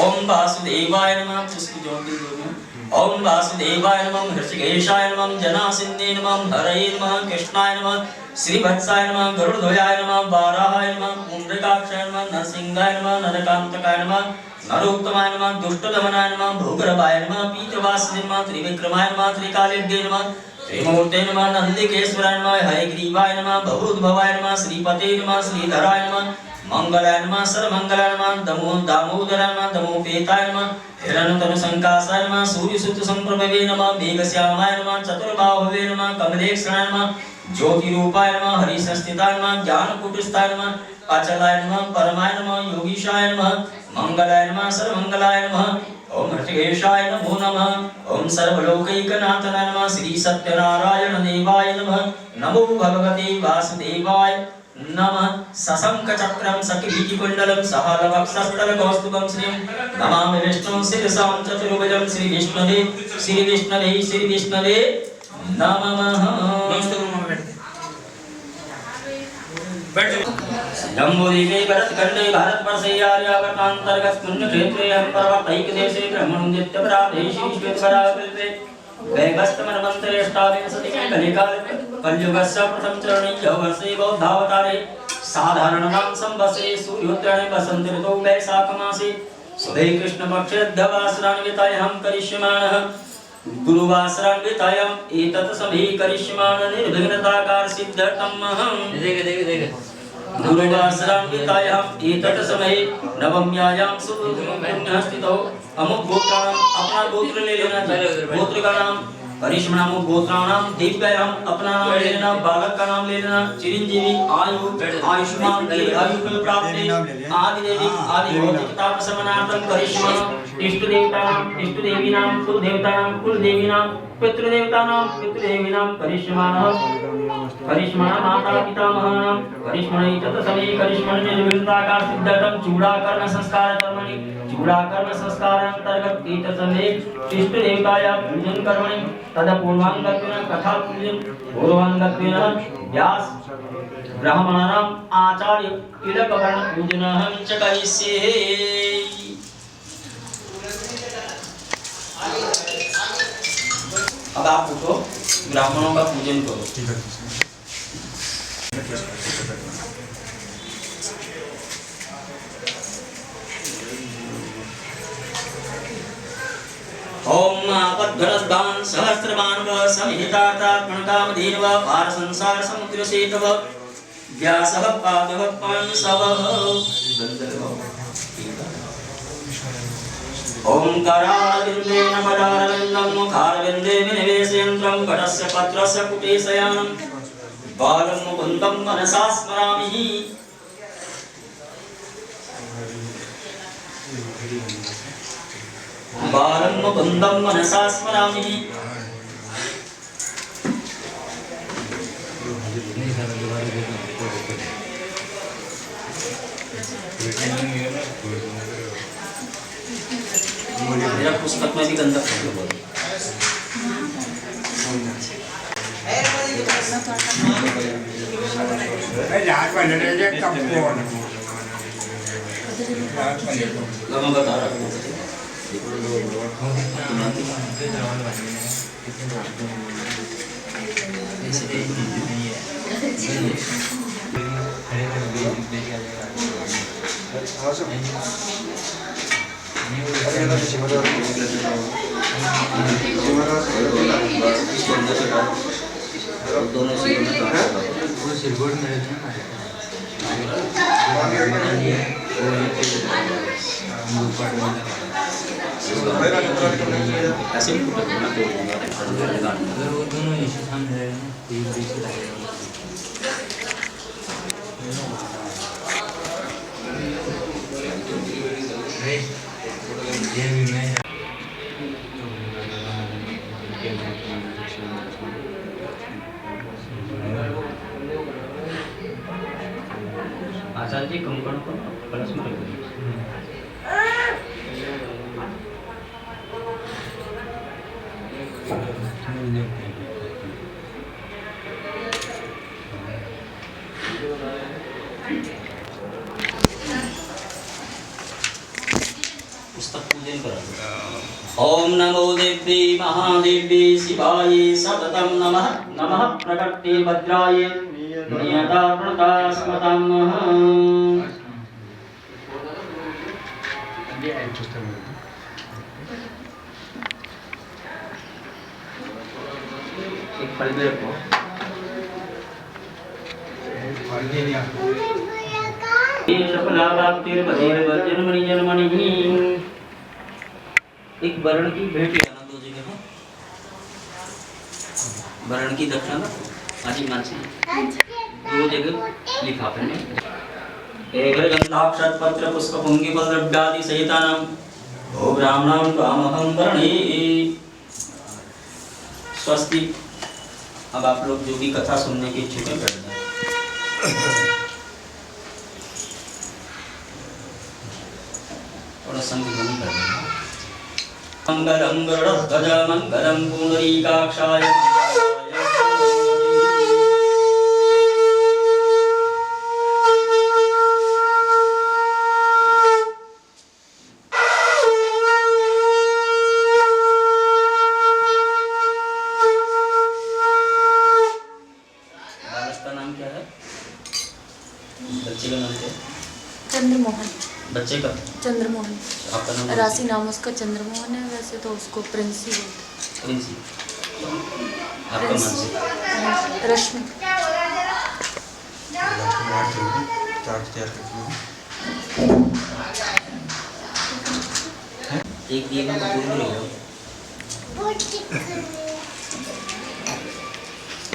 ओम वासुदेवाय नमः ओम वासुदेवाय नमः हृषिकेशाय नमः जनासिन्ने नमः हरये नमः कृष्णाय नमः श्रीवत्साय नमः गरुड़ध्वजाय नमः वाराहाय नमः पुंडरीकाक्षाय नमः नरसिंहाय नमः नरकांतकाय नमः नरोत्तमाय नमः दुष्टदमनाय नमः भोगरवाय नमः पीतवासिने नमः त्रिविक्रमाय नमः त्रिकालेभ्ये नमः त्रिमूर्ते नमः नंदिकेश्वराय नमः हयग्रीवाय नमः बहुधभवाय नमः श्रीपते नमः श्रीधराय नमः मंगलाय नमः सर्वमंगलाय नमः दामोदराय नमः दमोपेताय नमः हिरण्यतनुसंकासाय नमः सूर्यसुत संप्रभवे नमः मेघश्यामाय नमः चतुर्बाहुवे नमः कमलेक्षणाय नमः ज्योतिरूपाय नमः हरिसंस्थिताय नमः ज्ञानकुटस्थाय नमः अचलाय नमः परमाय नमः योगीशाय नमः मंगलाय नमः सर्वमंगलाय नमः ओम हृषिकेशाय नमो नमः ओम सर्वलोकैकनाथाय नमः श्री सत्यनारायण देवाय नमः नमो भगवते वासुदेवाय नमः सशंख चक्रं सकिरीटिकुण्डलं सहालवक्षस्थलकौस्तुभं श्रीं नमामि विष्णुं शिरसां चतुर्भुजं श्री विष्णवे नमः जम्बूद्वीपे भरतखंडे भारतवर्षे आर्यावर्तांतर्गत पुण्यक्षेत्रे पर्वतैकदेशे ब्रह्मणुदित्यपराधेशे श्वेतपराकल्पे वैगस्तमन्वन्तरेष्टाविंशतिके कलिकाले कलियुगस्य प्रथम चरणे वर्षे बौद्धावतारे साधारणनां संवत्सरे सूर्योत्तरायणे वसन्त ऋतौ वैशाखमासे शुभे कृष्णपक्षेऽर्धवासरान्वितायां करिष्यमाणः गुरुवासरान्वितायाम् एतत् सभे करिष्यमाणः निर्विघ्नताकार सिद्ध्यर्थम् गुरुवासरान्वितायाम् एतत् समये नवम्यायां सुपुण्यस्थितौ अमुक गोत्राणाम् अपना गोत्र ले लेना चाहिए गोत्र का नाम करिष्मणाम गोत्राणाम दिव्याम अपना नाम ले लेना, बालक का नाम ले लेना, चिरंजीवी आयु आयुष्मान दीर्घायु फल प्राप्ति आदि देवी आदि भौतिकता प्रशमनार्थम करिष्मा इष्ट देवता देवी नाम कुल देवता नाम पितृदेवी नाम करिष्मा माता पितामह नाम करिष्मणि चतसमे करिष्मणि निर्विघ्नताकार सिद्धतम चूड़ाकर्ण संस्कार कर्मणि चूड़ाकर्ण संस्कार अंतर्गत कीर्तने इष्ट देवताया पूजन कर्मणि तद पूर्वांगत्वेन कथा पूजन पूर्वांगत्वेन व्यास ब्राह्मणानाम आचार्य तिलक वर्ण पूजनः च करिष्ये। अब आप उठो, ब्राह्मणों का पूजन करो। ओम आपद्घनद्वान सहस्रबाणव समिहितार्थात्मनकामधेनव पार संसार समुद्र सेतव व्यासः पादः पांसवः ओंकारारविंदेन पदारविंदं मुखारविंदे विनिवेशयन्त्रं घटस्य पत्रस्य कुटेशयानं बालं मुकुन्दं मनसा स्मरामि। बालं मुकुन्दं मनसा स्मरामि। मेरा पुस्तक में भी गंदा मैं बता रहा हूँ। दोनों सिरगोड़ में रहते हैं। ऐसे भी अगर वो दोनों इसी सामने रहे ना तो ये बीच में ये भी मैं आचार्य जी कंकड़ को कलश में रख पुस्तक पूजन करा। ओम नमो देवी महादेवी शिवाय सततं नमः नमः प्रकृति भद्राय नियता प्रणता स्मतं। एक फल भी रखो। एक वर्ण की भेंट लेना 2 जगह। वर्ण की दक्षिणा आदि मानसी 2 जगह लिफाफे में। एक गंधाक्षत पत्र पुष्प पुंगी फल द्रव्यादि सहितानाम ओ ब्राह्मणां त्वामहं वर्णे स्वस्ति। अब आप लोग जो भी कथा सुनने के इच्छुक हैं बैठ जाएं। थोड़ा संगीत कर देना। मंगलम गरुड़ध्वज मंगलम पुंडरीकाक्षाय चंद्रमोहन। बच्चे का चंद्रमोहन। आपका नाम? राशि नाम उसका चंद्रमोहन है, वैसे तो उसको प्रिंसी बोलते प्रिंसी। आपका मानसी? रश्मि। एक दिए में पूर्ण हो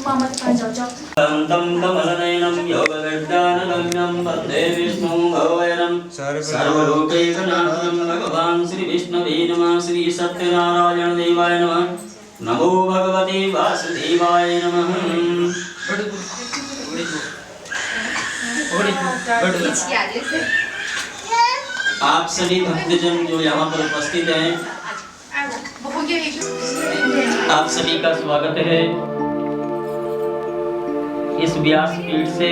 तं कमलनयनं योगविज्ञानगम्यं वन्दे विष्णुं भवयनं सर्वलोकैकनाथं भगवान् श्रीविष्णवे नमः। श्री सत्यनारायण देवाय नमः। नमो भगवते वासुदेवाय नमः। आप सभी भक्तजन जो यहाँ पर उपस्थित हैं, आप सभी का स्वागत है। इस व्यासपीठ से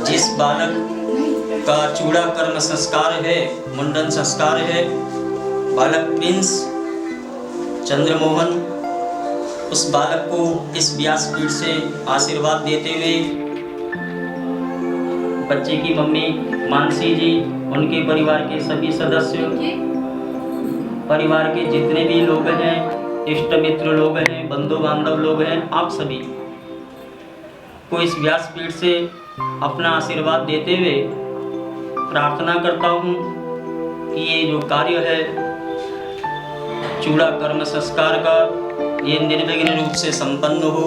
जिस बालक का चूड़ा कर्म संस्कार है, मुंडन संस्कार है, बालक प्रिंस चंद्रमोहन, उस बालक को इस व्यासपीठ से आशीर्वाद देते हुए बच्चे की मम्मी मानसी जी, उनके परिवार के सभी सदस्य, परिवार के जितने भी लोग हैं, इष्ट मित्र लोग हैं, बंधु बांधव लोग हैं, आप सभी को इस व्यासपीठ से अपना आशीर्वाद देते हुए प्रार्थना करता हूँ कि ये जो कार्य है चूड़ा कर्म संस्कार का, ये निर्विघ्न रूप से संपन्न हो।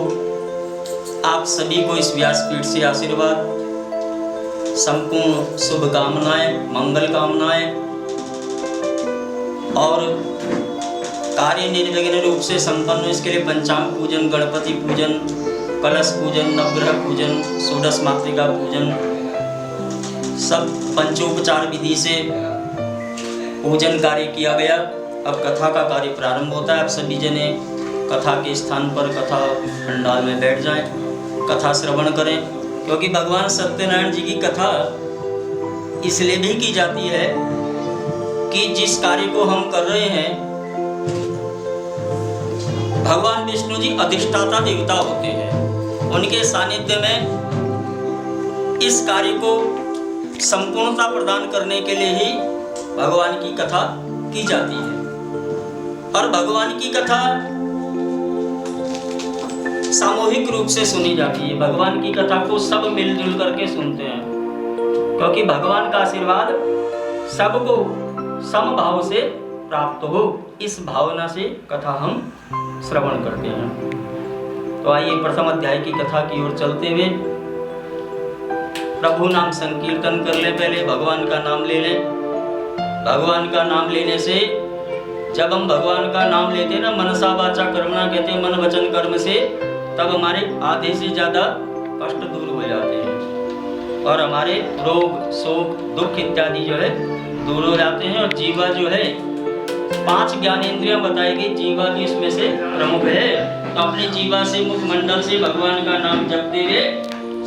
आप सभी को इस व्यासपीठ से आशीर्वाद, संपूर्ण शुभ कामनाएं, मंगल कामनाएं और कार्य निर्विघ्न रूप से संपन्न। इसके लिए पंचांग पूजन, गणपति पूजन, कलश पूजन, नवग्रह पूजन, षोडश मातृका पूजन, सब पंचोपचार विधि से पूजन कार्य किया गया। अब कथा का कार्य प्रारंभ होता है। आप सभी जने कथा के स्थान पर कथा पंडाल में बैठ जाएं, कथा श्रवण करें, क्योंकि भगवान सत्यनारायण जी की कथा इसलिए भी की जाती है कि जिस कार्य को हम कर रहे हैं, भगवान विष्णु जी अधिष्ठाता देवता होते हैं, उनके सानिध्य में इस कार्य को संपूर्णता प्रदान करने के लिए ही भगवान की कथा की जाती है। और भगवान की कथा सामूहिक रूप से सुनी जाती है। भगवान की कथा को सब मिलजुल करके सुनते हैं, क्योंकि भगवान का आशीर्वाद सबको समभाव से प्राप्त हो, इस भावना से कथा हम श्रवण करते हैं। तो आइए प्रथम अध्याय की कथा की ओर चलते हुए प्रभु नाम संकीर्तन कर ले। पहले भगवान का नाम ले लें। भगवान का नाम लेने से, जब हम भगवान का नाम लेते हैं ना, मनसा वाचा कर्मणा कहते हैं, मन वचन कर्म से, तब हमारे आधे से ज्यादा कष्ट दूर हो जाते हैं और हमारे रोग, शोक, दुख इत्यादि जो है दूर हो जाते हैं। और जीवा जो है, 5 ज्ञानेंद्रियां बताई गई, जीवा भी इसमें से प्रमुख है। तो अपने जीवा से, मुखमंडल से भगवान का नाम जपते हुए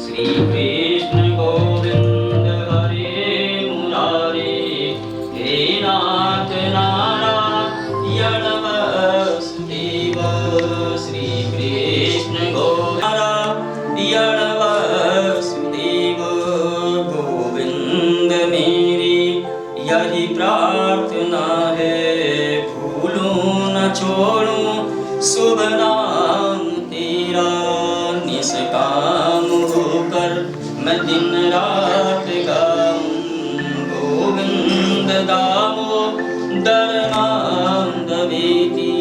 श्री कृष्ण गोविंद हरे मुरारे, हे नाथ नारायण वासुदेव, श्री कृष्ण गोविंद नारायण वासुदेव, गोविंद मेरी यही प्रार्थना है, भूलूं न छोड़ूं शुभ नाम तेरा, निष्काम होकर मैं दिन रात गाऊं, गोविंद दामोदर माधवेति,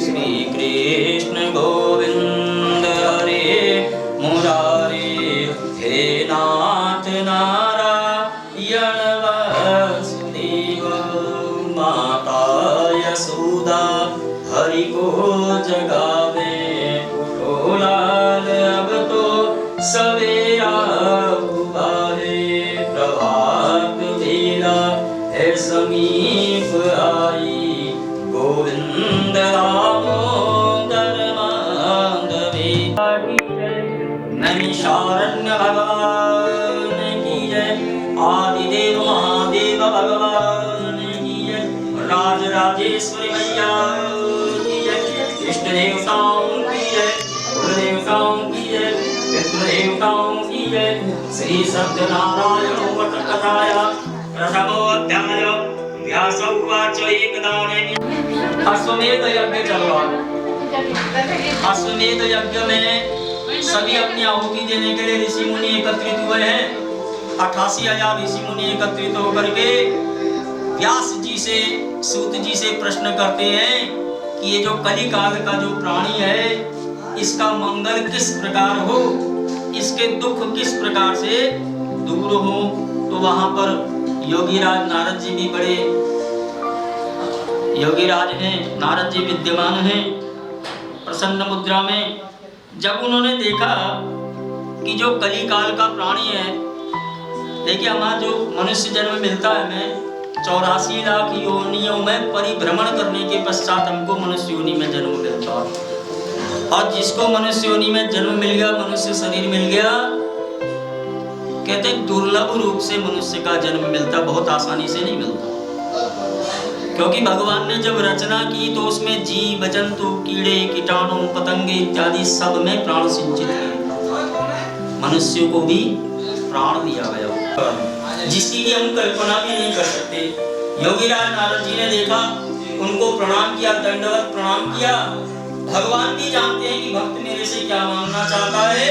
श्री कृष्ण गोविंद हरे मुरारे, हे नाथ नारायण वासुदेव, माता यशोदा हरि को जगावे, उठो लाल अब तो सवेरा हुआ है, प्रभात बेला है समीप आई, गोविंद दामोदर माधवे नैमिषारण्य भगवान की जय, आदिदेव महादेव भगवान की जय, राजराजेश्वरी मैया की जय, इष्ट देवताओं की जय, कुल देवताओं की जय, पितृ देवताओं की जय। श्री सत्यनारायण व्रत कथाया प्रथमो अध्याय। व्यास उवाच एकदा अश्वमेध यज्ञ चल रहा है। अश्वमेध यज्ञ में सभी अपनी आहुति देने के लिए ऋषि मुनि एकत्रित हुए हैं। 88,000 ऋषि मुनि एकत्रित होकर के व्यास जी से, सूत जी से प्रश्न करते हैं कि ये जो कलिकाल का जो प्राणी है, इसका मंगल किस प्रकार हो, इसके दुख किस प्रकार से दूर हो। तो वहां पर योगीराज नारद जी भी बड़े योगीराज हैं, नारद जी विद्यमान हैं प्रसन्न मुद्रा में। जब उन्होंने देखा कि जो कली काल का प्राणी है, देखिए हमारा जो मनुष्य जन्म मिलता है, हमें 84 लाख योनियों में परिभ्रमण करने के पश्चात हमको मनुष्य योनि में जन्म मिलता है। और जिसको मनुष्य योनि में जन्म मिल गया, मनुष्य शरीर मिल गया, कहते हैं दुर्लभ रूप से मनुष्य का जन्म मिलता, बहुत आसानी से नहीं मिलता। क्योंकि भगवान ने जब रचना की तो उसमें जीव जंतु, कीड़े कीटाणु पतंगे इत्यादि सब में प्राण सिंचित किए, मनुष्य को भी प्राण दिया गया जिसकी कि हम कल्पना भी नहीं कर सकते। योगीराज नारद जी ने देखा, उनको प्रणाम किया, दंडवत प्रणाम किया। भगवान भी जानते हैं कि भक्त मेरे से क्या मांगना चाहता है,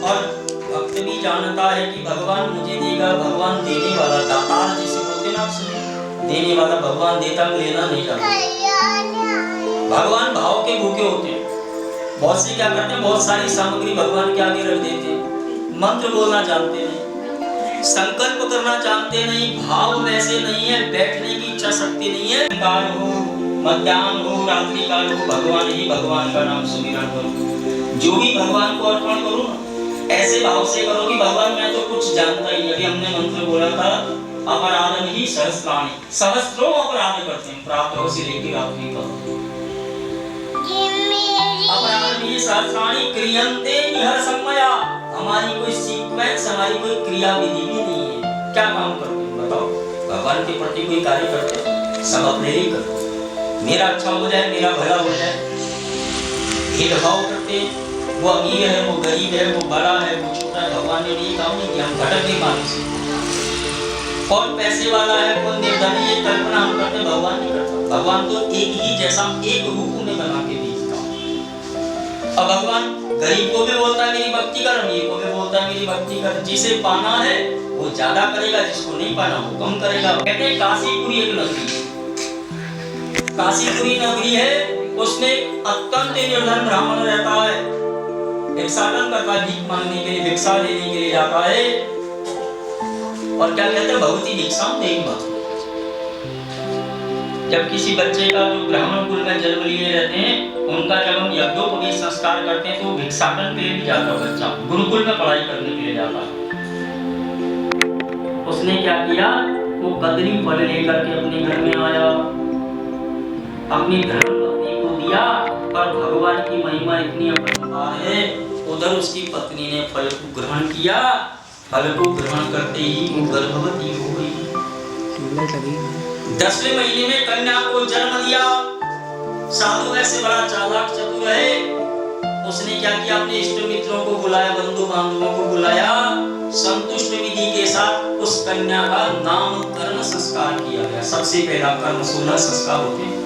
और भक्त भी जानता है कि भगवान मुझे देगा। भगवान देने वाला, दातार जिसे बोलते हैं, आप सुने, देने वाला भगवान देता, लेना नहीं चाहता। भगवान भाव के भूखे होते हैं। बहुत से क्या करते हैं, बहुत सारी सामग्री भगवान के आगे रख देते हैं, मंत्र बोलना जानते नहीं, संकल्प करना जानते नहीं, भाव वैसे नहीं है, बैठने की इच्छा शक्ति नहीं है। काल हो, मध्याह्न हो, रात्रि काल हो, भगवान ही भगवान का नाम सुमिरन करो। जो भी भगवान को अर्पण करो ना, ऐसे भाव से करो कि भगवान मैं तो कुछ जानता ही नहीं। अभी हमने मंत्र बोला था, अपराधम ही सहस्राणि, सहस्रों अपराध करते हैं, प्राप्त हो से लेकर आखिरी तक। अपराधम ही सहस्राणि क्रियन्ते निहर संमया। हमारी कोई सीक्वेंस, हमारी कोई क्रिया विधि भी नहीं है। क्या काम करते हैं बताओ? भगवान के प्रति कोई कार्य करते हैं, सब अपने लिए करते हैं, मेरा अच्छा हो जाए, मेरा भला हो जाए। भेदभाव करते हैं, वो अमीर है, वो गरीब है, वो बड़ा है, वो छोटा है। भगवान ने ये काम नहीं किया, हम भटक नहीं माने से। कौन पैसे वाला है, कौन निर्धनी, ये कल्पना हम करते हैं, भगवान नहीं करता। भगवान तो एक ही जैसा, एक रूप में बना के भेजता। अब भगवान गरीब को भी बोलता है मेरी भक्ति कर, अमीर को भी बोलता है मेरी भक्ति कर। जिसे पाना है वो ज्यादा करेगा, जिसको नहीं पाना वो कम करेगा। कहते हैं काशीपुरी एक नगरी है, काशीपुरी नगरी है, उसमें अत्यंत निर्धन ब्राह्मण रहता है, भिक्षाटन करता है, भीख मांगने के लिए, भिक्षा लेने के लिए जाता है। और क्या कहते हैं, भगवती भिक्षाम देहिमा। जब किसी बच्चे का जो ब्राह्मण कुल में जन्म लिए रहते हैं, उनका जब हम यज्ञोपवीत संस्कार करते हैं तो भिक्षाटन के लिए भी जाता है बच्चा, गुरुकुल में पढ़ाई करने के लिए जाता है। उसने क्या किया, वो कदली फल लेकर के अपने घर में आया, अपनी धर्मपत्नी को दिया। और भगवान की महिमा इतनी अपरंपार है, उधर उसकी पत्नी ने फल को ग्रहण किया। फल को ग्रहण करते ही वो गर्भवती हो गई। 10वें महीने में कन्या को जन्म दिया। साधु ऐसे बड़ा चालाक चतुर है, उसने क्या किया, अपने इष्ट मित्रों को बुलाया, बंधु बांधवों को बुलाया, संतुष्ट विधि के साथ उस कन्या का नामकरण संस्कार किया गया। सबसे पहला कर्म 16 संस्कार होते हैं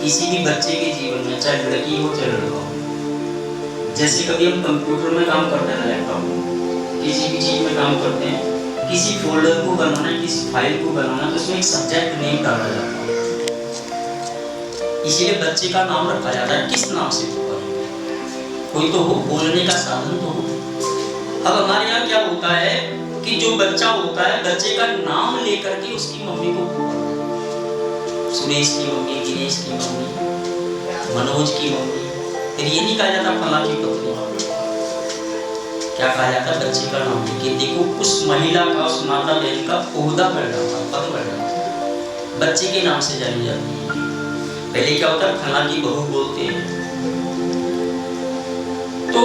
किसी भी बच्चे के जीवन में, चाहे लड़की हो चाहे लड़का हो। जैसे कभी हम कंप्यूटर में काम करते हैं, लैपटॉप किसी भी चीज में काम करते हैं, किसी फोल्डर को बनाना है, किसी फाइल को बनाना है, तो उसमें एक सब्जेक्ट नेम डाला जाता है। इसीलिए बच्चे का नाम रखा जाता है, किस नाम से कोई तो हो, बोलने का साधन तो हो। अब हमारे यहाँ क्या होता है कि जो बच्चा होता है, बच्चे का नाम लेकर के उसकी मम्मी को, सुरेश की मम्मी, दिनेश की मम्मी, मनोज की मम्मी, फिर ये नहीं कहा जाता फला की पत्नी। क्या कहा जाता, बच्चे का नाम लेके देखो उस महिला का, उस माता बहन का ओहदा बढ़ जाता, पद बढ़ जाता, बच्चे के नाम से जानी जाती है। पहले क्या होता है, फला की बहू बोलते हैं। तो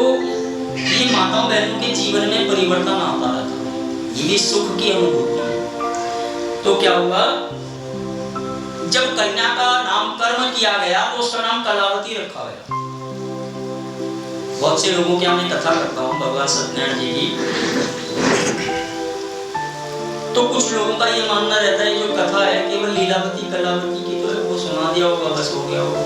ये माताओं बहनों के जीवन में परिवर्तन आता रहता है, ये भी सुख की अनुभूति है। तो क्या हुआ, जब कन्या का नामकरण किया गया तो उसका नाम कलावती रखा गया। बहुत से लोगों की मैं कथा करता हूँ भगवान सत्यनारायण जी की, तो कुछ लोगों का ये मानना रहता है जो कथा है केवल लीलावती कलावती की तो है, वो सुना दिया होगा बस हो गया होगा।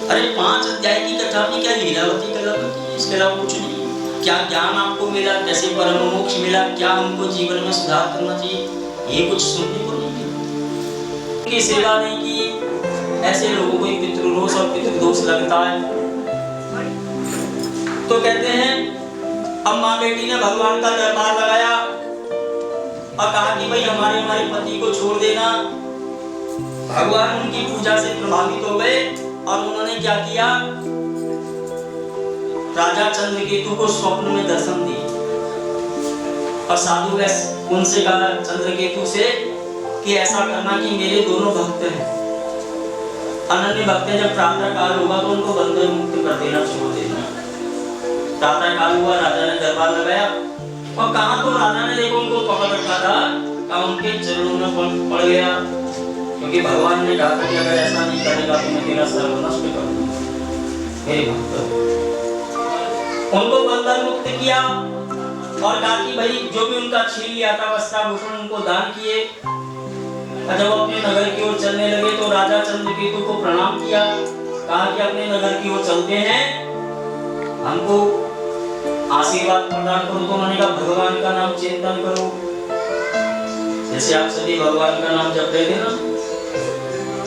अरे 5 अध्याय की कथा में क्या लीलावती कलावती है, इसके अलावा कुछ नहीं। क्या ज्ञान आपको मिला, कैसे परम मोक्ष मिला, क्या हमको जीवन में सुधार करना चाहिए, ये कुछ सुनने को नहीं मिला। की सेवा नहीं की, ऐसे लोगों को पितृदोष और पितृदोष लगता है। तो कहते हैं अब माँ बेटी ने भगवान का दरबार लगाया और कहा कि भाई हमारे पति को छोड़ देना। भगवान उनकी पूजा से प्रभावित हो गए और उन्होंने क्या किया, राजा चंद्रकेतु को स्वप्न में दर्शन दिए और साधु उनसे कहा चंद्रकेतु से कि ऐसा करना कि मेरे दोनों भक्त हैं, अनन्य भक्त हैं, जब प्रातः काल होगा तो उनको बंधन मुक्त कर देना, छोड़ देना। प्रातः काल हुआ, राजा ने दरबार लगाया और कहा तो राजा ने देखो उनको पकड़ रखा था, कहा उनके चरणों में पड़ गया, क्योंकि भगवान ने कहा था कि अगर ऐसा नहीं करेगा तो मैं तेरा सर्वनाश कर दूंगा। मेरे भक्त उनको बंधन मुक्त किया और कहा कि भाई जो भी उनका छीन लिया था वस्त्राभूषण उनको दान किए। और जब अपने नगर की ओर चलने लगे तो राजा चंद्रकेतु को प्रणाम किया, कहा कि अपने नगर की ओर चलते हैं, हमको आशीर्वाद प्रदान करो। तो उन्होंने कहा भगवान का नाम चिंतन करो, जैसे आप सभी भगवान का नाम जप रहे थे ना,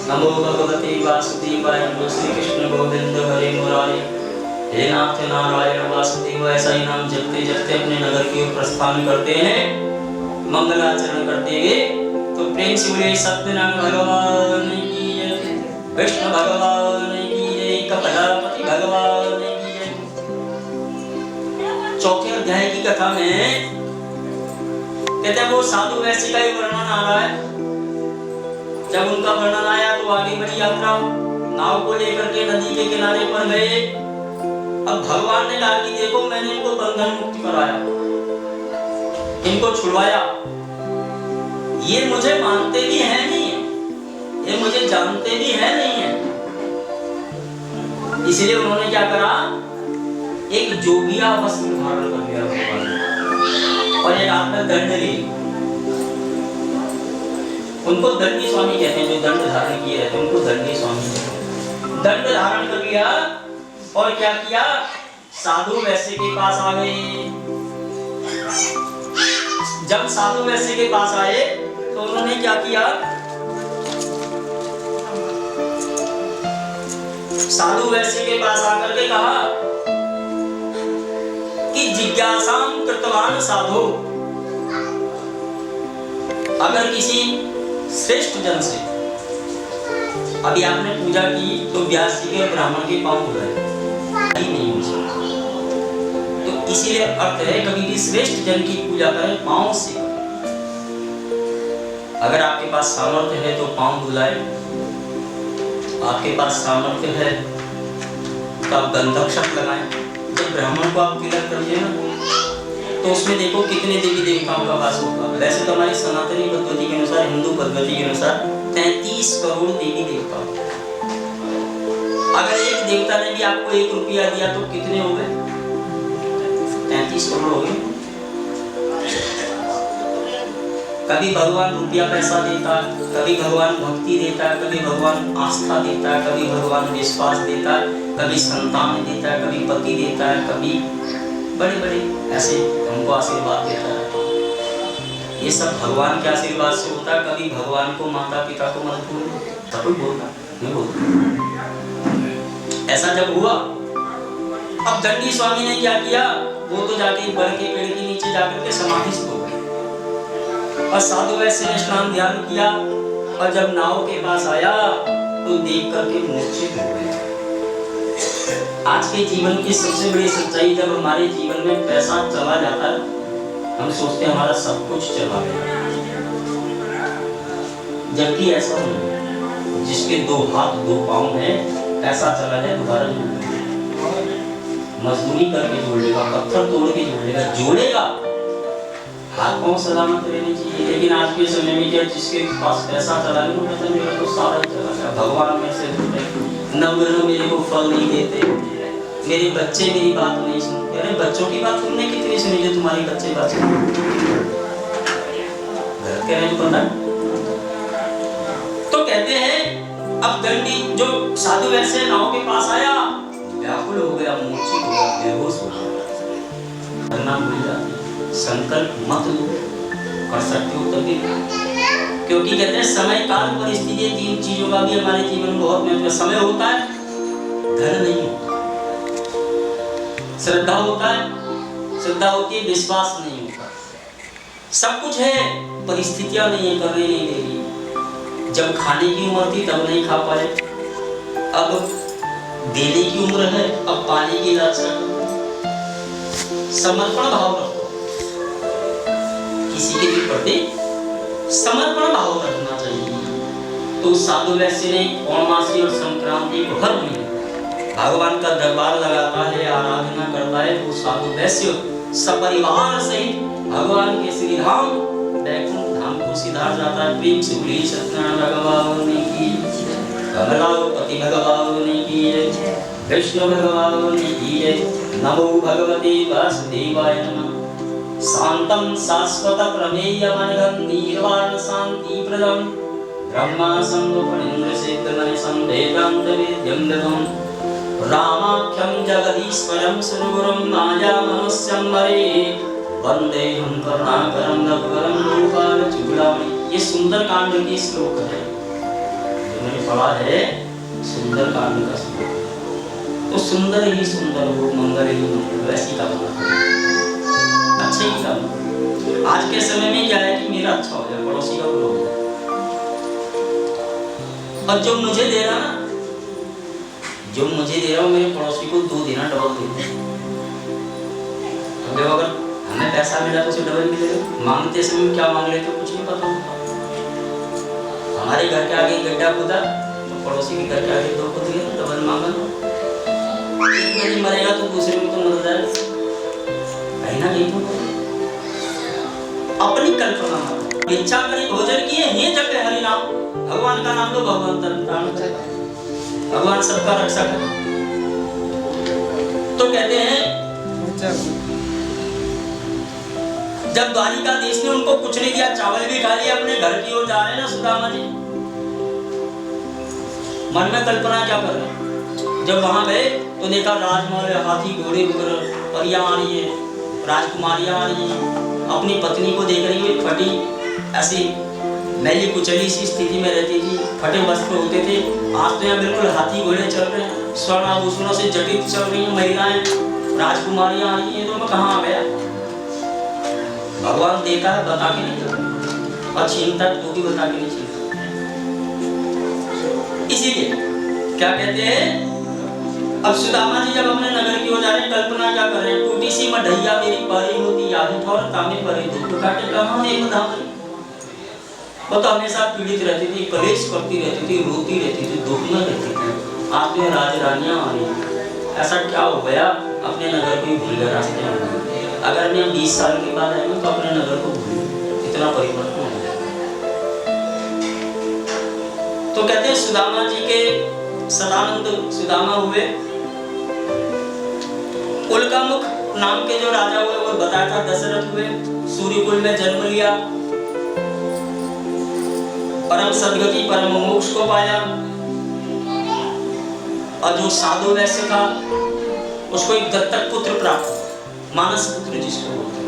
नमो भगवते वासुदेवाय, नमो श्री कृष्ण गोविंद हरे मुरारी, हे नाथ नारायण वासुदेव, ऐसा ही नाम जपते जपते अपने नगर की ओर प्रस्थान करते हैं, मंगलाचरण करते हुए। तो प्रेम से बोले सत्यनारायण भगवान की जय, विष्णु भगवान की जय, कपलापति भगवान की जय। चौथे अध्याय की कथा में कहते हैं वो साधु वैश्य का ही वर्णन आ रहा है। जब उनका वर्णन आया तो आगे बड़ी यात्रा, नाव को लेकर के नदी के किनारे पर गए। अब भगवान ने कहा कि देखो मैंने इनको बंधन मुक्त कराया, इनको छुड़वाया, ये मुझे मानते भी है नहीं है, ये मुझे जानते भी है नहीं है। इसलिए उन्होंने क्या करा, एक जोगिया वस्त्र धारण कर लिया भगवान और एक हाथ में दंड ली। उनको दंडी स्वामी कहते हैं, जो दंड धारण किए रहते हैं उनको दंडी स्वामी कहते हैं। दंड धारण कर लिया और क्या किया, साधु वैश्य के पास आ गए। जब साधु वैश्य के पास आए तो उन्होंने क्या किया, साधु वैश्य के पास आकर के कहा कि जिज्ञासां कृतवान साधु, अगर किसी श्रेष्ठ जन से, अभी आपने पूजा की तो व्यास जी के ब्राह्मण के पांव धुलाए ही नहीं हो सकता, तो इसीलिए अर्थ है कभी भी श्रेष्ठ जन की पूजा करें पांव से। अगर आपके पास सामर्थ्य है तो पांव धुलाए, आपके पास सामर्थ्य है तो आप गंधक्षत लगाएं। जब ब्राह्मण को आप तिलक करते हैं ना तो उसमें देखो कितने देवी देवताओं का वास होगा। वैसे तो हमारी सनातनी पद्धति के अनुसार, हिंदू पद्धति के अनुसार 33 करोड़ देवी देवता। अगर एक देवता ने भी आपको 1 रुपया दिया तो कितने हो गए, 33 करोड़ हो गए। कभी भगवान रुपया पैसा देता, कभी भगवान भक्ति देता, कभी भगवान आस्था देता, कभी भगवान विश्वास देता, कभी संतान देता है, कभी पति देता है, कभी बड़े बड़े ऐसे हमको आशीर्वाद देता है। ये सब भगवान के आशीर्वाद से होता है। कभी भगवान को माता पिता को मत भूलो, सब बोलना नहीं बोलता। ऐसा जब हुआ, अब दंडी स्वामी ने क्या किया, वो तो जाके बड़ के पेड़ के नीचे जाकर के समाधिस्थ हो गए और साधु वैश्य ने स्नान ध्यान किया और जब नाव के पास आया तो देख करके मूर्छित हो गए। आज के जीवन की सबसे बड़ी सच्चाई, जब हमारे जीवन में पैसा चला जाता है हम सोचते हैं हमारा सब कुछ चला गया, जबकि ऐसा नहीं। जिसके 2 हाथ 2 पांव है, पैसा चला जाए दोबारा जोड़ लेगा, मजदूरी करके जोड़ लेगा, पत्थर तोड़ के जोड़ लेगा, जोड़ेगा। हाथ पांव सलामत रहने चाहिए। लेकिन आज के समय में क्या, जिसके पास पैसा चला गया तो मेरा तो सारा चला गया, भगवान मेरे से दूर है, नवग्रह मेरे को फल नहीं देते, मेरे बच्चे मेरी बात नहीं सुनते। अरे बच्चों की बात तुमने कितनी सुनी जो तुम्हारी बच्चे बात सुनते? गलत कह रहे हैं पता। तो कहते हैं अब दंडी जो साधु वैश्य नाव के पास आया, व्याकुल हो गया, मूर्छित हो गया, बेहोश हो गया, करना भूल जाते। संकल्प मत लो, कर सकते हो तभी, क्योंकि कहते हैं समय काल परिस्थिति 3 चीजों का भी हमारे जीवन में बहुत महत्व है। समय होता है, धन नहीं होता। श्रद्धा होता है, श्रद्धा होती है, विश्वास नहीं होता। सब कुछ है, परिस्थितियां नहीं है, करने नहीं दे रही। जब खाने की उम्र थी तब नहीं खा पाए, अब देने की उम्र है, अब पाने की लालसा। समर्पण भाव रखो, किसी के भी प्रति समर्पण भाव रखना चाहिए। तो साधु वैश्य ने पौर्णमासी और संक्रांति को हर महीने भगवान का दरबार लगाता है, आराधना करता है। तो साधु वैश्य सपरिवार सहित भगवान के श्री धाम वैकुंठ धाम को सिधार जाता है। प्रेम से बोलिए सत्यनारायण भगवान की, कमलापति भगवान की जय, कृष्ण भगवान की जय। नमो भगवते वासुदेवाय नमः। शांतं शाश्वत प्रमेयमनघं निर्वाण शांति प्रदं ब्रह्मा संगोपनेन्द्र सिद्धमनिशं वेदांत विद्यं ददं रामाख्यं जगदीश्वरं सुरगुरुं मायामनुष्यं हरे वन्देऽहं करुणाकरं रघुवरं गोपालचूडामणि। ये सुंदर कांड की श्लोक है जो मैंने पढ़ा है, सुंदर कांड का श्लोक। तो सुंदर ही सुंदर हो, मंगल ही मंगल, वैसी कामना अच्छे ही काम। आज के समय में क्या है कि मेरा अच्छा हो जाए, पड़ोसी का बुरा हो जाए। और जो मुझे दे रहा ना, जो मुझे दे रहा हूँ मेरे पड़ोसी को 2 देना, डबल दे। अगर हमें पैसा मिला तो उसे डबल भी दे दो। मांगते समय क्या मांग रहे तो कुछ नहीं पता होता। हमारे घर के आगे गड्ढा खोदा तो पड़ोसी के घर के आगे 2 खोद दिए, डबल मांगा। एक में मरेगा तो दूसरे में तो मर जाएगा, कहीं ना कहीं तो। अपनी कल्पना मत, इच्छा करें भोजन किए हे जग हरि नाम, भगवान का नाम लो, भगवान प्राण करेगा, भगवान सबका रक्षक है। तो कहते हैं जब द्वारिकाधीश ने उनको कुछ नहीं दिया, चावल भी खा लिया, अपने घर की ओर जा रहे हैं ना सुदामा जी, मन में कल्पना क्या कर रहे हैं? जब वहां गए तो देखा राजमहल, हाथी घोड़े वगैरह, परियां आ रही है, राजकुमारियां आ रही है, अपनी पत्नी को देख रही है, फटी ऐसी मैली कुचली सी स्थिति में रहती थी, फटे वस्त्र होते थे। आज तो यहाँ बिल्कुल हाथी घोड़े चल रहे हैं, स्वर्ण आभूषणों से जटित चल रही हैं महिलाएं, राजकुमारियां आ रही हैं। तो मैं कहाँ आ गया? भगवान देता है, बता के नहीं देता, और छीनता है तो भी बता के नहीं छीनता। इसीलिए क्या कहते हैं, अब सुदामा जी जब अपने नगर की ओर जा रहे हैं, कल्पना क्या कर रहे हैं? टूटी सी मढ़ैया मेरी पारी होती, याही ठौर तामे परे दुख काटे कहाँ एक धाम। वो तो हमेशा पीड़ित रहती थी, कलेश करती रहती थी, रोती रहती थी, दुख में रहती थी। आप में राज रानियां आ रही, ऐसा क्या हो गया? अपने नगर को ही भूल गए रास्ते में। अगर मैं 20 साल के बाद आएंगे तो अपने नगर को भूल, इतना परिवर्तन हो गया। तो कहते हैं सुदामा जी के सदानंद सुदामा हुए। उल्कामुख नाम के जो राजा हुए वो बताया था दशरथ हुए, सूर्यकुल में जन्म लिया, परम सद्गति परम मोक्ष को पाया। और जो साधु वैश्य था उसको एक दत्तक पुत्र प्राप्त, मानस पुत्र जिसको बोलते,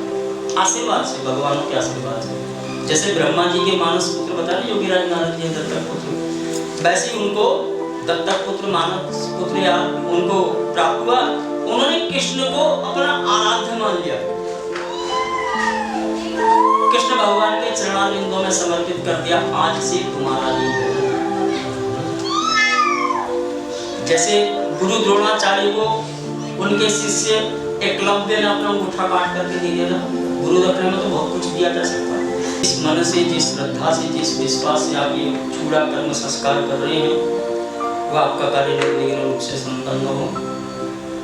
आशीर्वाद से, भगवान के आशीर्वाद से। जैसे ब्रह्मा जी के मानस पुत्र बताया योगीराज नारद जी दत्तक पुत्र, वैसे ही उनको दत्तक पुत्र मानस पुत्र या उनको प्राप्त हुआ। उन्होंने कृष्ण को अपना आराध्य मान लिया, कृष्ण भगवान के चरणारविंदों में समर्पित कर दिया, आज से तुम्हारा ही है। जैसे गुरु द्रोणाचार्य को उनके शिष्य एकलव्य ने अपना अंगूठा काट करके दे दिया था, गुरु दक्षिणा में तो बहुत कुछ दिया जा सकता है। जिस मन से, जिस श्रद्धा से, जिस विश्वास से आप ये चूड़ा कर्म संस्कार कर रहे हैं, वो आपका कार्य निर्विघ्न रूप से संपन्न हो।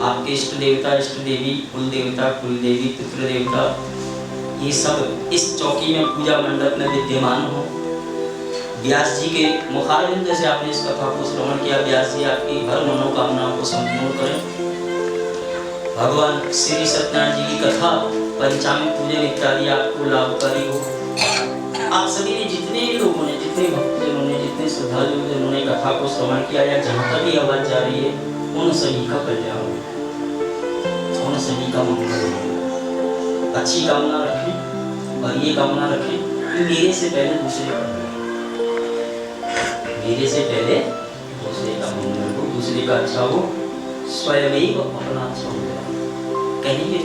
आपके इष्ट देवता, इष्ट देवी, कुल देवता, कुल देवी, पितृ देवता, ये सब इस चौकी में पूजा मंडप में विद्यमान हो। व्यास जी के मुखारविंद से आपने इस कथा को श्रवण किया, व्यास जी आपकी हर मनोकामनाओं को संपूर्ण करें। भगवान श्री सत्यनारायण जी की कथा, पंचांग पूजन इत्यादि आपको लाभकारी हो। आप सभी ने, जितने लोगों ने, जितने भक्तजनों ने, जितने श्रद्धालुओं ने कथा को श्रवण किया या जहाँ तक भी आवाज जा रही है, उन सभी का कल्याण हो, उन सभी का मंगल हो। अच्छी कामना रखें और ये कामना रखें कि मेरे से पहले दूसरे का, मेरे से पहले दूसरे का मंगल हो, दूसरे का अच्छा हो, स्वयं ही अपना अच्छा हो जाए। कहेंगे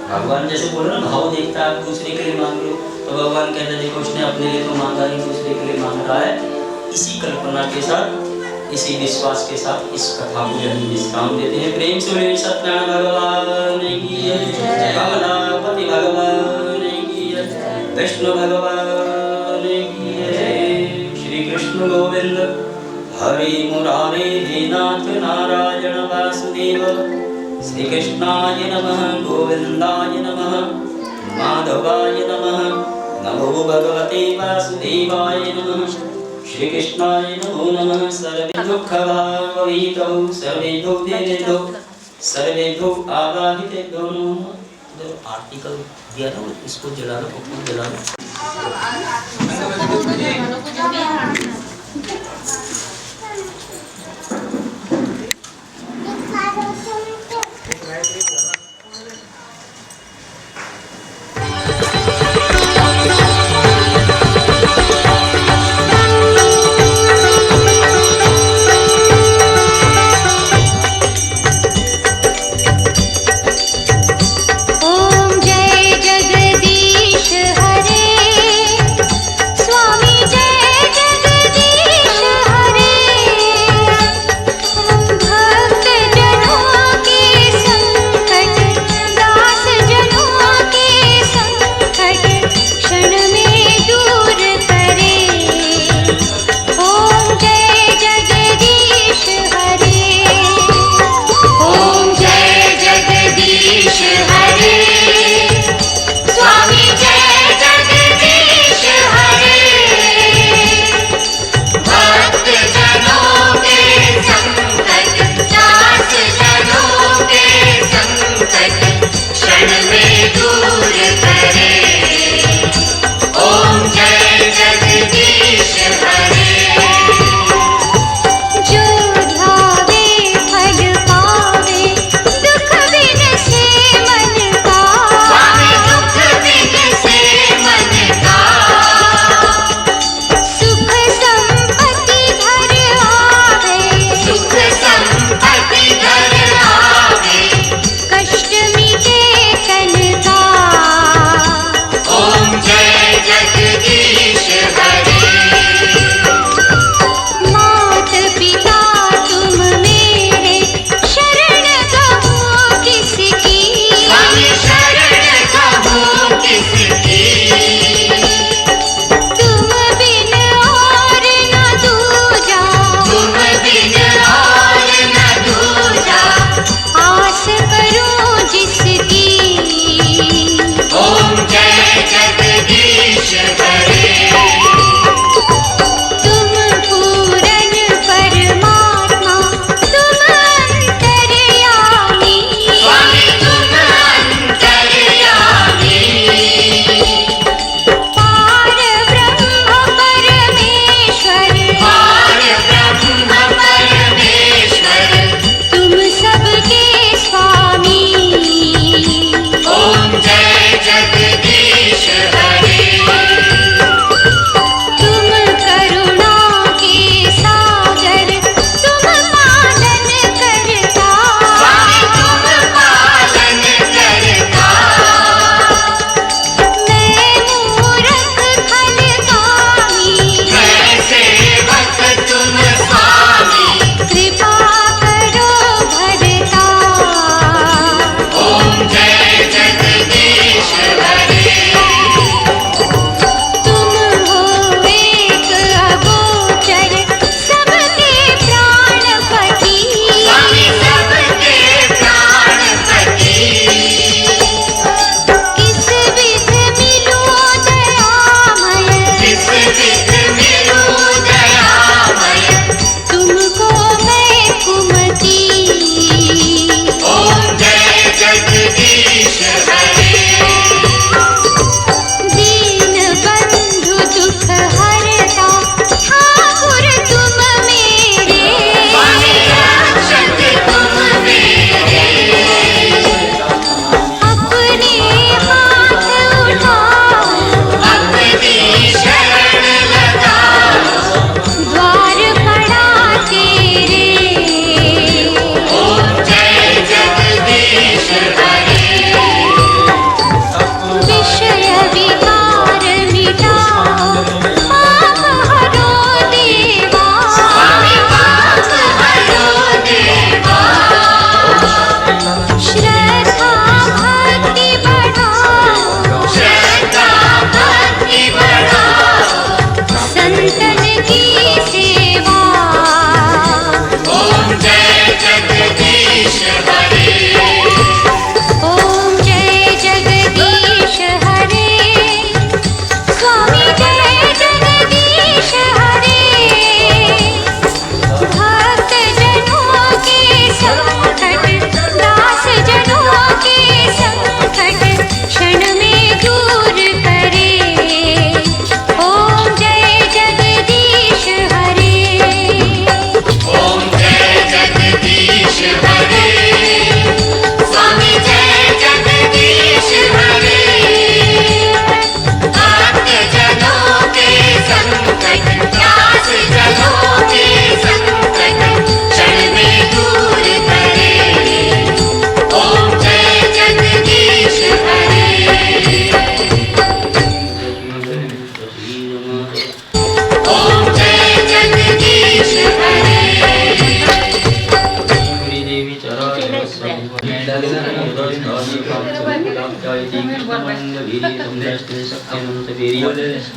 भगवान जैसे बोल रहे ना भाव देखता है, आप दूसरे के लिए मांग रहे हो तो भगवान कहते हैं देखो उसने अपने लिए तो मांगा नहीं, दूसरे के लिए मांग रहा है। इसी कल्पना के साथ, इसी विश्वास के साथ इस कथा को यदि विश्राम देते हैं। प्रेम से बोलिए सत्यनारायण भगवान की जय, कमलापति भगवान की जय, विष्णु भगवान की जय। श्री कृष्ण गोविंद हरि मुरारे हे नाथ नारायण वासुदेव, श्री कृष्णाय नमः, गोविंदाय नमः, माधवाय नमः, नमो भगवते वासुदेवाय नमः, श्री कृष्णाय नमो नमः। सर्वे दुःखभाववितौ सर्वेभ्यो देवेभ्यो सर्वेभ्यो आवाहितेभ्यो नमः। आर्टिकल दिया था इसको जला लो, पप्पू जला लो। स्वामी जय जगदीश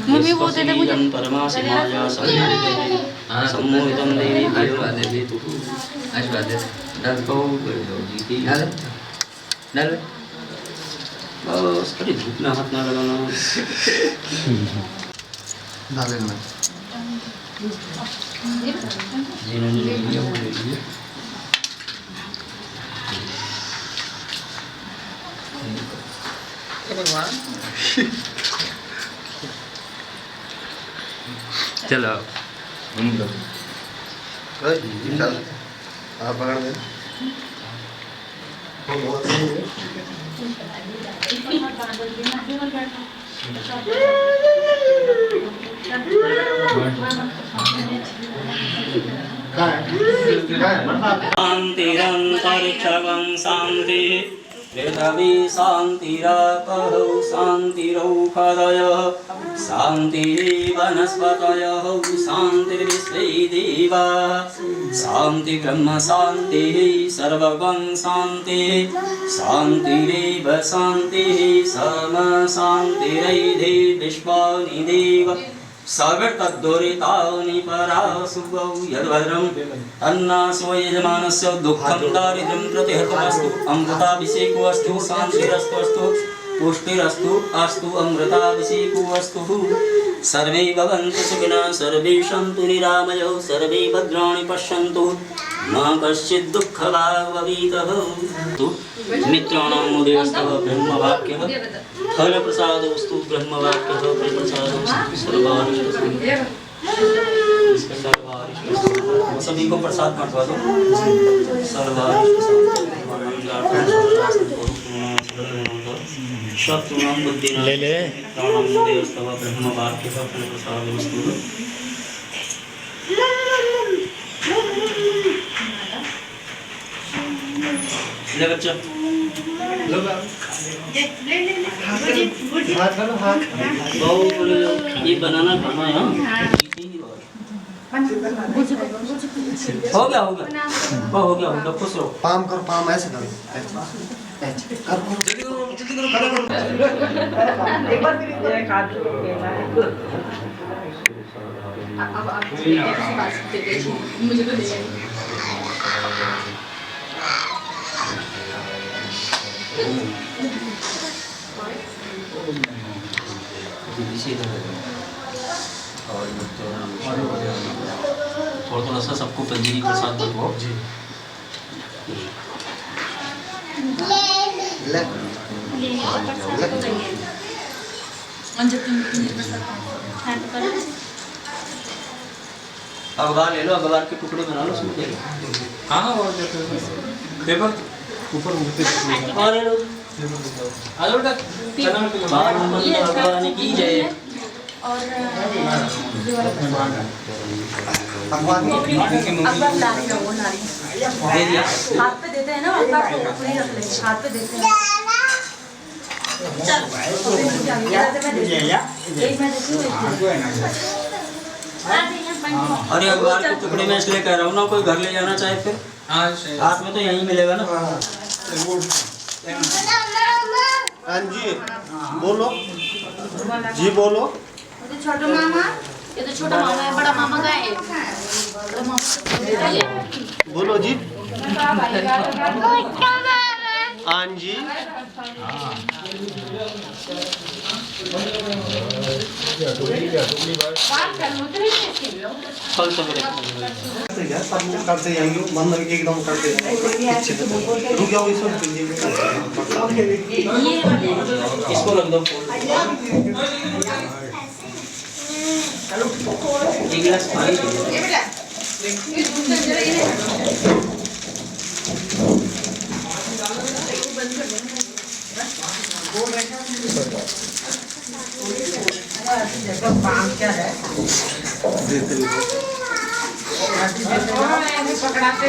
मम्मी वो दे दे मुझे। सम्मोहितं देवी आशीर्वाद दे दे तू आशीर्वाद दे डाल डाल बस थोड़ी धूप में हाथ ना लगाना। चलो आप पकड़ दे शान्तिरन्तरिक्षगं शान्ति पृथिवी शान्तिरापः शान्तिरौषधयः शान्तिः वनस्पतयः शान्तिर्विश्वे देवाः शान्ति ब्रह्म शान्तिः सर्वगं शान्तिः शान्तिरेव शान्तिः सर्व शान्तिरैधे विश्वानि देव सगर्तद्दुरितानि परासुगौ यद्भद्रं तन्नासो यजमानस्य दुःखं दारिद्र्यं प्रतिहतमस्तु अमृताभिषेको अस्तु शान्तिरस्तु अस्तु पुष्टिरस्तु अस्तु अमृताभिषेको अस्तु सर्वे भवन्तु सुखिनः सर्वे सन्तु निरामयौ सर्वे भद्राणि पश्यन्तु न कश्चित् दुःखभाग् भवेत् मित्राणां मुदेस्तव ब्रह्मवाक्यः फलप्रसादोऽस्तु ब्रह्मवाक्यः फलप्रसादोऽस्तु सर्वारिष्टसिद्धिः। सभी को प्रसाद बांटवा दो। शत्रुणां बुद्धिनां ले ले प्राणां मुदेस्तव ब्रह्मवाक्यः फलप्रसादोऽस्तु। ले बच्चा ये बनाना खाना है। हो गया खुश रहो। पाम करो पाम ऐसे करो मुझे तो थोड़ा थोड़ा सा सबको पंजीरी प्रसाद दो जी। अखबार ले लो, अखबार के टुकड़े बना लो, उसमें दे लो। हाँ और पेपर ऊपर और ले लो। भगवान की जय। और दे दिया हाथ पे देते हैं ना, पूरी रख ले, हाथ पे देते हैं। चल अरे अखबार के टुकड़े में इसलिए कह रहा हूँ ना, कोई घर ले जाना चाहे फिर हाथ में तो यहीं मिलेगा ना। हाँ जी बोलो जी बोलो। छोटा मामा, ये तो छोटा मामा है, बड़ा मामा का है। बड़ा मामा बोलो जी। हाँ जी फल सवेरे करते जाएंगे बंद एकदम करते रुक जाओ इसको रख दो। एक गिलास पानी काम क्या है पकड़ाते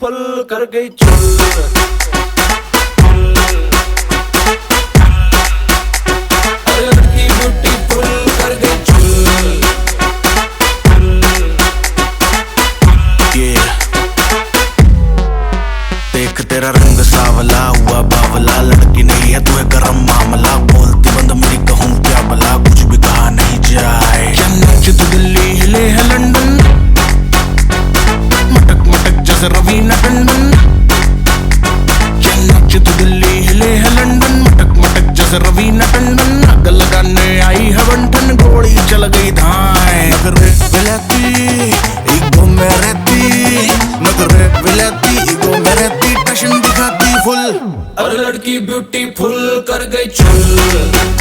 ब्यूटीफुल कर गई चुल। अरे लड़की ब्यूटीफुल कर गई चुल। देख तेरा रंग सावला हुआ बावला, लड़की नहीं है तू है गरम मामला। बोलती बंद मेरी कहूँ क्या भला, कुछ भी कहा नहीं जाए। क्या नाच तू दिल्ली हिले है लंदन, मटक मटक जैसे रवीना टंडन। क्या नाच तू दिल्ली हिले है लंदन, मटक मटक जैसे रवीना टंडन। आग लगाने आई है बंठन, गोली चल गई धाए। नगरे विलाती ईगो में रहती, नगरे विलाती ईगो में रहती, टशन दिखाती फुल। और लड़की ब्यूटीफुल कर गई चुल।